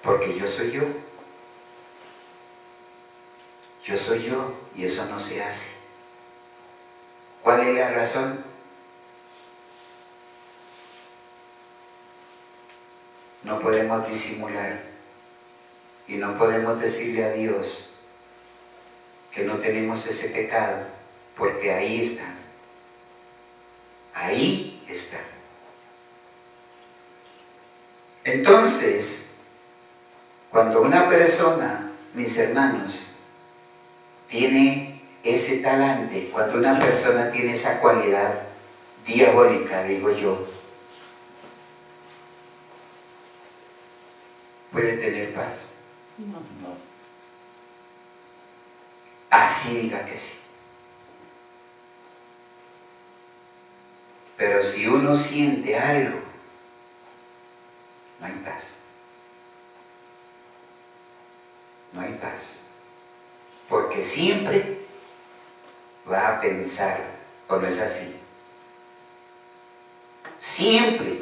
Porque yo soy yo. Yo soy yo y eso no se hace. ¿Cuál es la razón? No podemos disimular y no podemos decirle a Dios que no tenemos ese pecado, porque ahí está. Ahí está. Entonces, cuando una persona, mis hermanos, tiene ese talante, cuando una persona tiene esa cualidad diabólica, digo yo, puede tener paz. No. No. Así diga que sí. Pero si uno siente algo, no hay paz. No hay paz. Porque siempre va a pensar, ¿o no es así? Siempre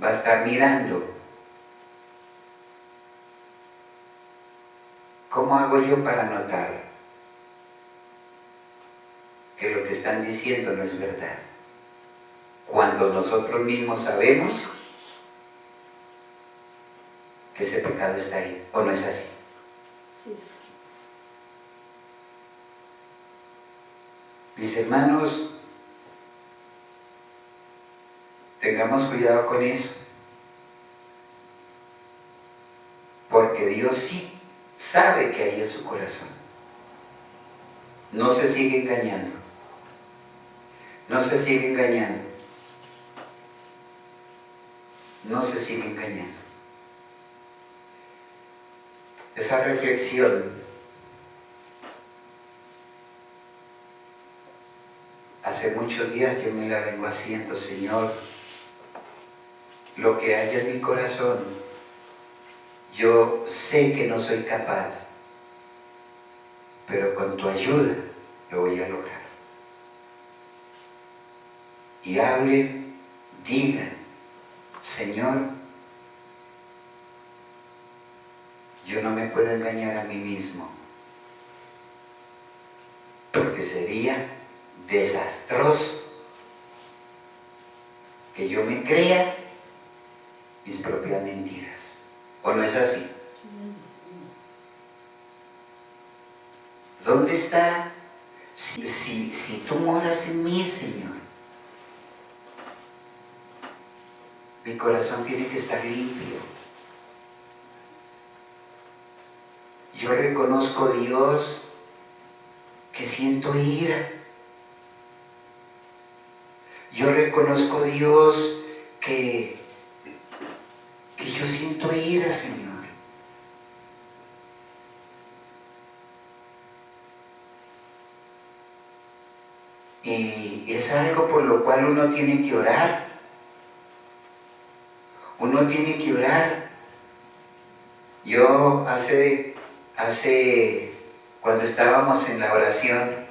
va a estar mirando. ¿Cómo hago yo para notar que lo que están diciendo no es verdad? Cuando nosotros mismos sabemos que ese pecado está ahí, ¿o no es así? Sí. Mis hermanos, tengamos cuidado con eso, porque Dios sí sabe que hay en su corazón. No se sigue engañando. No se sigue engañando. No se sigue engañando. Esa reflexión hace muchos días yo me la vengo haciendo, Señor. Lo que hay en mi corazón, yo sé que no soy capaz, pero con tu ayuda lo voy a lograr. Y hablen, digan, Señor, yo no me puedo engañar a mí mismo, porque sería desastroso que yo me crea mis propias mentiras. ¿O no es así? ¿Dónde está? Si tú moras en mí, Señor, mi corazón tiene que estar limpio. Yo reconozco, Dios, que siento ira. Yo reconozco, Dios, que yo siento ira, Señor. Y es algo por lo cual uno tiene que orar. Uno tiene que orar. Yo cuando estábamos en la oración,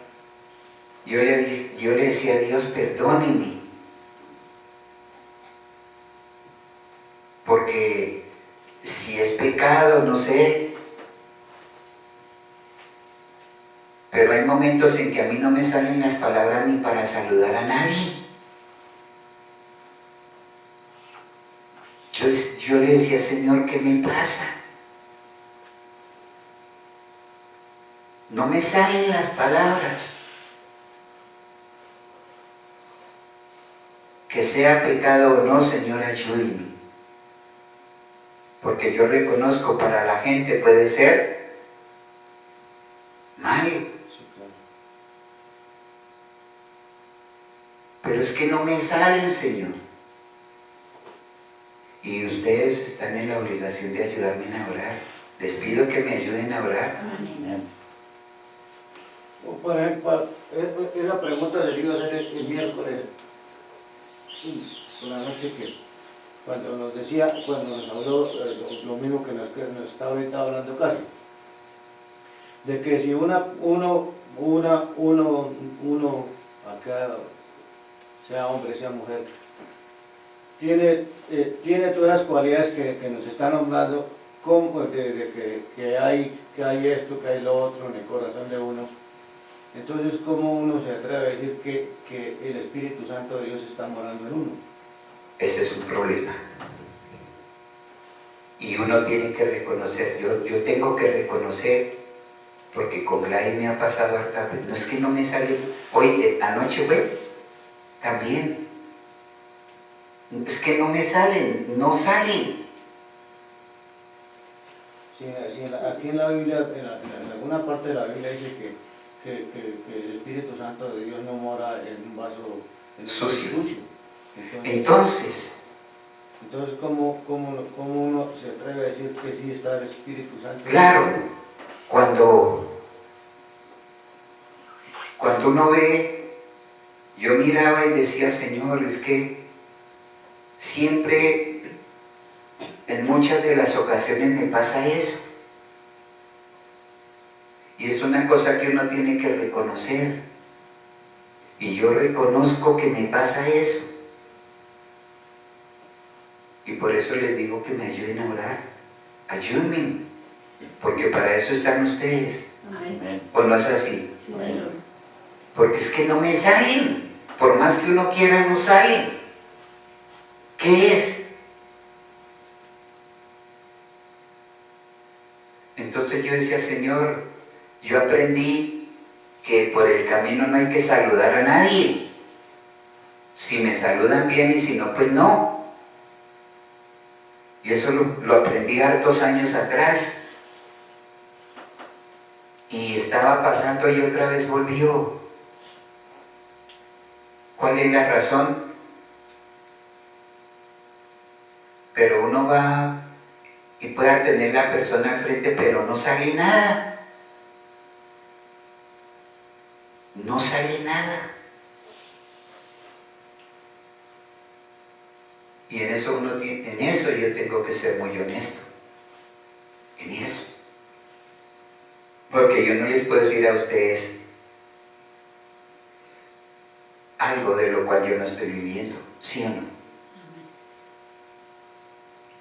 yo le decía a Dios, perdóneme. Porque si es pecado, no sé. Pero hay momentos en que a mí no me salen las palabras ni para saludar a nadie. Yo le decía, Señor, ¿qué me pasa? No me salen las palabras. Que sea pecado o no, Señor, ayúdeme. Porque yo reconozco, para la gente puede ser malo. Sí, claro. Pero es que no me salen, Señor. Y ustedes están en la obligación de ayudarme a orar. Les pido que me ayuden a orar. Amén. Por ejemplo, esa pregunta se le iba a hacer el miércoles por la noche, que cuando nos decía, cuando nos habló lo mismo que nos está ahorita hablando casi, de que si uno acá, sea hombre, sea mujer, tiene todas las cualidades que nos están nombrando, como que hay esto, que hay lo otro en el corazón de uno. Entonces, ¿cómo uno se atreve a decir que el Espíritu Santo de Dios está morando en uno? Ese es un problema. Y uno tiene que reconocer, yo tengo que reconocer, porque con Gladys me ha pasado harta, no es que no me sale, hoy, anoche fue, también. Es que no me salen, no salen. Sí, aquí en la Biblia, en alguna parte de la Biblia dice que que el Espíritu Santo de Dios no mora en un vaso Sucio. Entonces, Entonces, ¿cómo uno se atreve a decir que sí está el Espíritu Santo? claro, cuando uno ve, yo miraba y decía, Señor, es que siempre, en muchas de las ocasiones me pasa eso. Y es una cosa que uno tiene que reconocer. Y yo reconozco que me pasa eso. Y por eso les digo que me ayuden a orar. Ayúdenme. Porque para eso están ustedes. Amén. ¿O no es así? Amén. Porque es que no me salen. Por más que uno quiera, no salen. ¿Qué es? Entonces yo decía, Señor, yo aprendí que por el camino no hay que saludar a nadie. Si me saludan bien y si no, pues no. Y eso lo aprendí hartos años atrás. Y estaba pasando y otra vez volvió. ¿Cuál es la razón? Pero uno va y puede tener la persona al frente, pero no sale nada. No sale nada. Y en eso yo tengo que ser muy honesto. En eso. Porque yo no les puedo decir a ustedes algo de lo cual yo no estoy viviendo, ¿sí o no?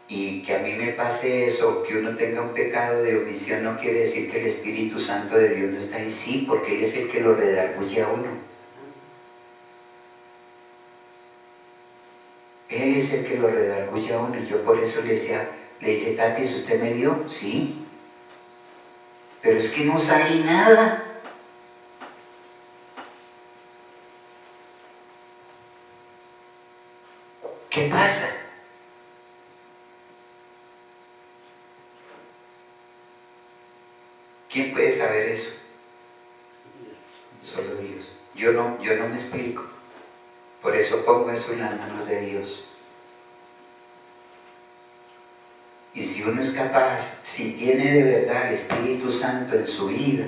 Y que a mí me pase eso, que uno tenga un pecado de omisión, no quiere decir que el Espíritu Santo de Dios no está ahí, sí, porque Él es el que lo redarguye a uno. Él es el que lo redarguye a uno, y yo por eso le decía, Tati, ¿si usted me dio? Sí. Pero es que no sale nada. ¿Qué pasa? ¿Quién puede saber eso? Solo Dios. Yo no me explico. Por eso pongo eso en las manos de Dios. Y si uno es capaz, si tiene de verdad el Espíritu Santo en su vida,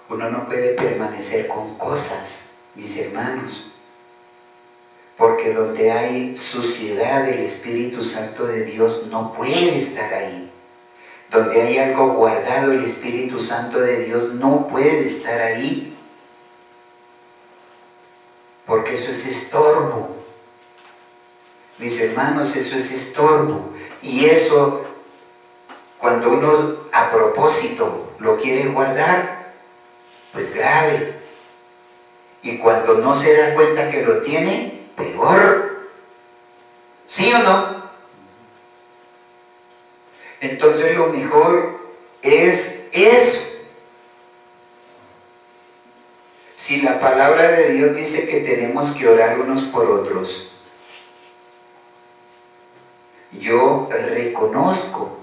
uno no puede permanecer con cosas, mis hermanos. Porque donde hay suciedad del Espíritu Santo de Dios no puede estar ahí. Donde hay algo guardado el Espíritu Santo de Dios no puede estar ahí. Porque eso es estorbo. Mis hermanos, eso es estorbo. Y eso, cuando uno a propósito lo quiere guardar, pues grave. Y cuando no se da cuenta que lo tiene, peor. ¿Sí o no? Entonces lo mejor es eso. Si la palabra de Dios dice que tenemos que orar unos por otros, yo reconozco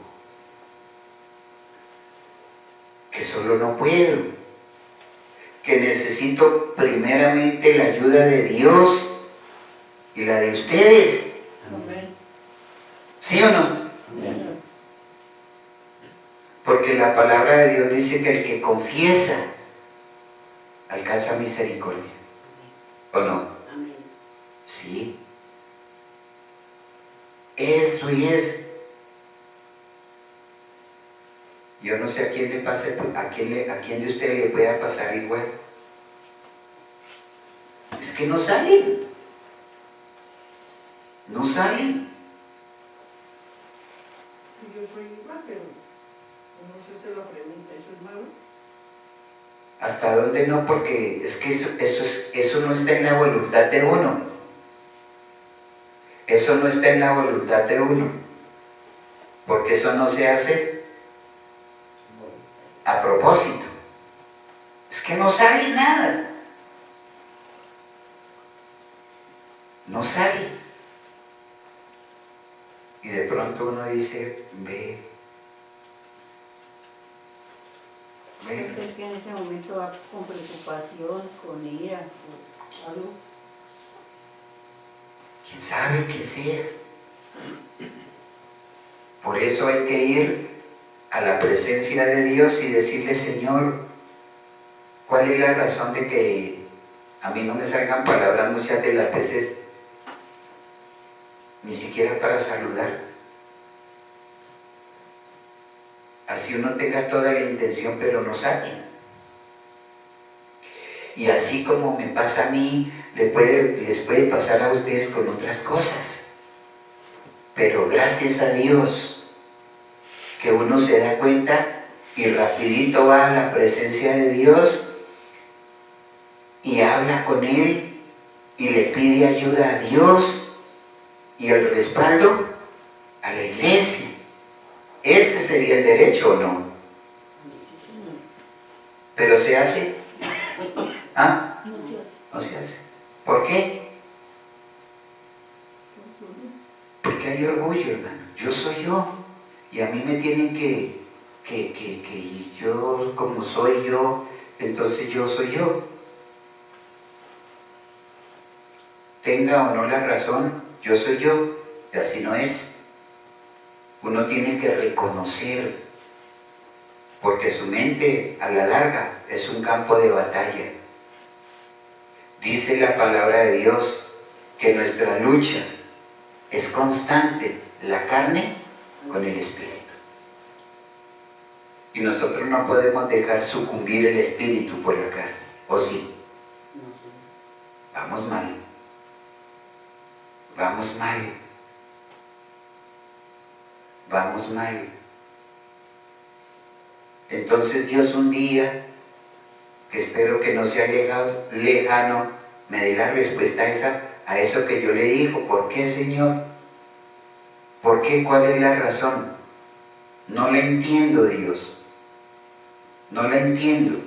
que solo no puedo, que necesito primeramente la ayuda de Dios y la de ustedes. Amén. ¿Sí o no? Amén. Porque la palabra de Dios dice que el que confiesa alcanza misericordia. ¿O no? Amén. Sí. Eso es. Yo no sé a quién le pase, a quién de ustedes le pueda pasar igual. Es que no salen. No salen. Yo soy igual, pero no sé si la pregunta, ¿eso es malo? ¿Hasta dónde no? Porque es que eso no está en la voluntad de uno. Eso no está en la voluntad de uno. Porque eso no se hace a propósito. Es que no sale nada. No sale. Y de pronto uno dice, ve ver. Puede ser que en ese momento va con preocupación, con ira, o algo. ¿Quién sabe qué sea? Por eso hay que ir a la presencia de Dios y decirle, Señor, ¿cuál es la razón de que a mí no me salgan palabras muchas de las veces, ni siquiera para saludar? Así uno tenga toda la intención, pero no sale. Y así como me pasa a mí, les puede pasar a ustedes con otras cosas. Pero gracias a Dios que uno se da cuenta y rapidito va a la presencia de Dios y habla con Él y le pide ayuda a Dios y el respaldo a la iglesia. Ese sería el derecho, ¿o no? Pero se hace. ¿Ah? No se hace. No se hace. ¿Por qué? Porque hay orgullo, hermano. Yo soy yo. Y a mí me tienen que yo, como soy yo, entonces yo soy yo. Tenga o no la razón, yo soy yo. Y así no es. Uno tiene que reconocer, porque su mente a la larga es un campo de batalla. Dice la palabra de Dios que nuestra lucha es constante, la carne con el espíritu. Y nosotros no podemos dejar sucumbir el espíritu por la carne, ¿o sí? Vamos mal. Vamos mal. Vamos mal. Entonces Dios un día, que espero que no sea lejano, me dé la respuesta a eso que yo le digo. ¿Por qué, Señor? ¿Por qué? ¿Cuál es la razón? No la entiendo, Dios. No la entiendo.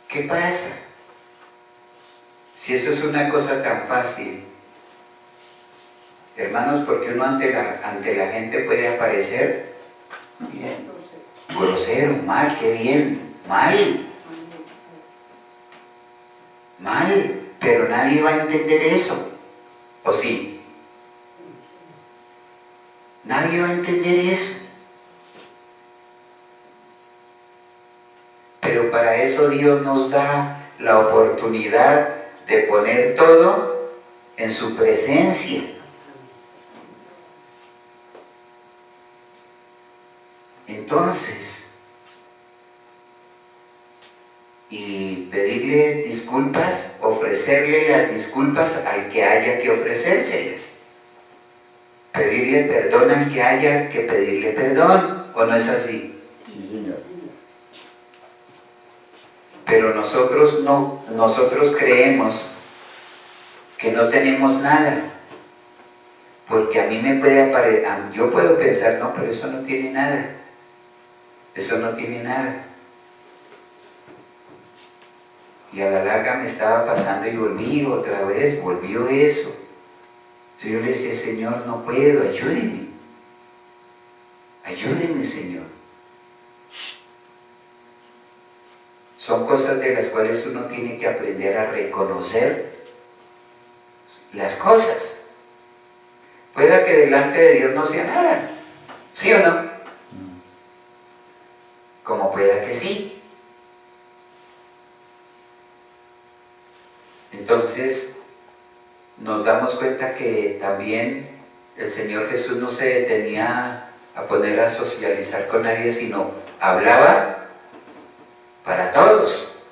¿Qué pasa? Si eso es una cosa tan fácil. Hermanos, porque uno ante la gente puede aparecer bien, grosero, mal, qué bien, mal, pero nadie va a entender eso, ¿o sí? Nadie va a entender eso. Pero para eso Dios nos da la oportunidad de poner todo en su presencia. Entonces, y pedirle disculpas, ofrecerle las disculpas al que haya que ofrecérselas. Pedirle perdón al que haya que pedirle perdón, ¿o no es así? Sí, señor. Pero nosotros creemos que no tenemos nada. Porque a mí me puede aparecer, yo puedo pensar, no, pero eso no tiene nada. Eso no tiene nada. Y a la larga me estaba pasando y volví otra vez, volvió eso. Entonces yo le decía, Señor, no puedo, ayúdeme. Ayúdeme, Señor. Son cosas de las cuales uno tiene que aprender a reconocer las cosas. Pueda que delante de Dios no sea nada, ¿sí o no? Como pueda que sí. Entonces, nos damos cuenta que también el Señor Jesús no se detenía a poner a socializar con nadie, sino hablaba para todos.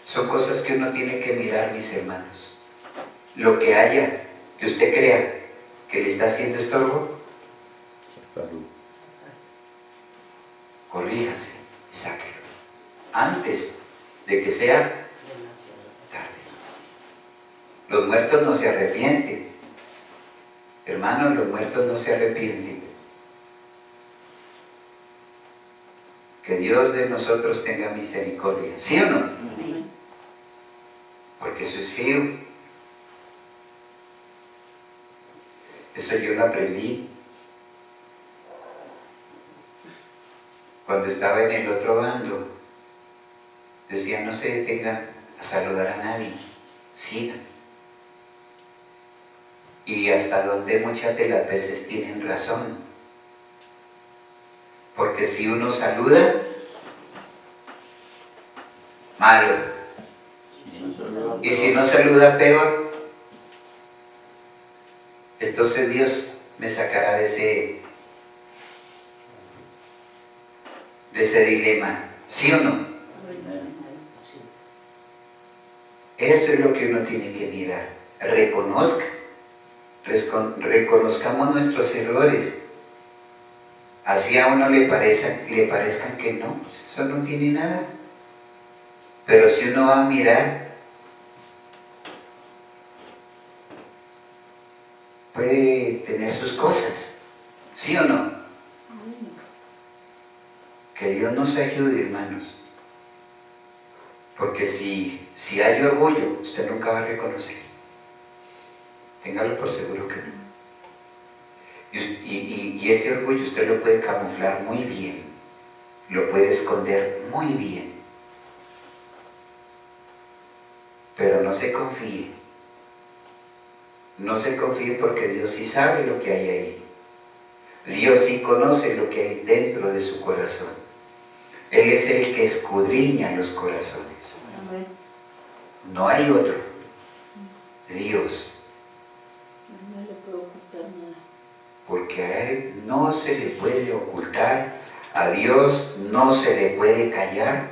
Son cosas que uno tiene que mirar, mis hermanos. Lo que haya, que usted crea que le está haciendo estorbo, corríjase y sáquelo antes de que sea tarde. Los muertos no se arrepienten. Hermanos, los muertos no se arrepienten. Que Dios de nosotros tenga misericordia, ¿sí o no? Porque eso es feo. Eso yo lo aprendí cuando estaba en el otro bando. Decía, no se detengan a saludar a nadie, sigan. Y hasta donde muchas de las veces tienen razón. Porque si uno saluda, malo. Y si no saluda, peor. Entonces Dios me sacará de ese dilema. ¿Sí o no? Eso es lo que uno tiene que mirar. Reconozcamos nuestros errores. Así a uno le parezcan que no, pues eso no tiene nada. Pero si uno va a mirar, puede tener sus cosas. ¿Sí o no? Que Dios nos ayude, hermanos. Porque si hay orgullo, usted nunca va a reconocer. Téngalo por seguro que no. Y ese orgullo usted lo puede camuflar muy bien. Lo puede esconder muy bien. Pero no se confíe. No se confíe porque Dios sí sabe lo que hay ahí. Dios sí conoce lo que hay dentro de su corazón. Él es el que escudriña los corazones. Amén. No hay otro. Dios. No le puedo ocultar nada. Porque a Él no se le puede ocultar, a Dios no se le puede callar.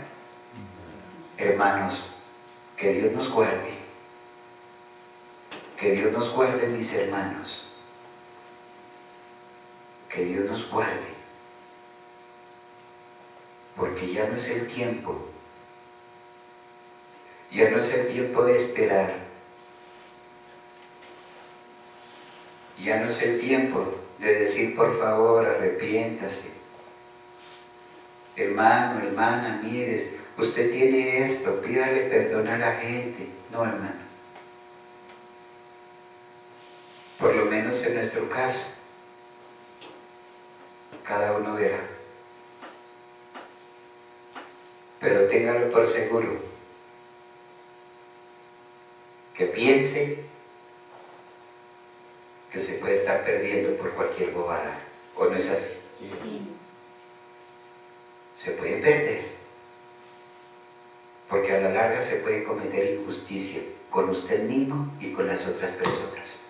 Hermanos, que Dios nos guarde. Que Dios nos guarde, mis hermanos. Que Dios nos guarde. Porque ya no es el tiempo. Ya no es el tiempo de esperar. Ya no es el tiempo de decir, por favor, arrepiéntase. Hermano, hermana, mire, usted tiene esto, pídale perdón a la gente. No, hermano. Por lo menos en nuestro caso, cada uno verá. Pero téngalo por seguro, que piense que se puede estar perdiendo por cualquier bobada, ¿o no es así? Se puede perder, porque a la larga se puede cometer injusticia con usted mismo y con las otras personas.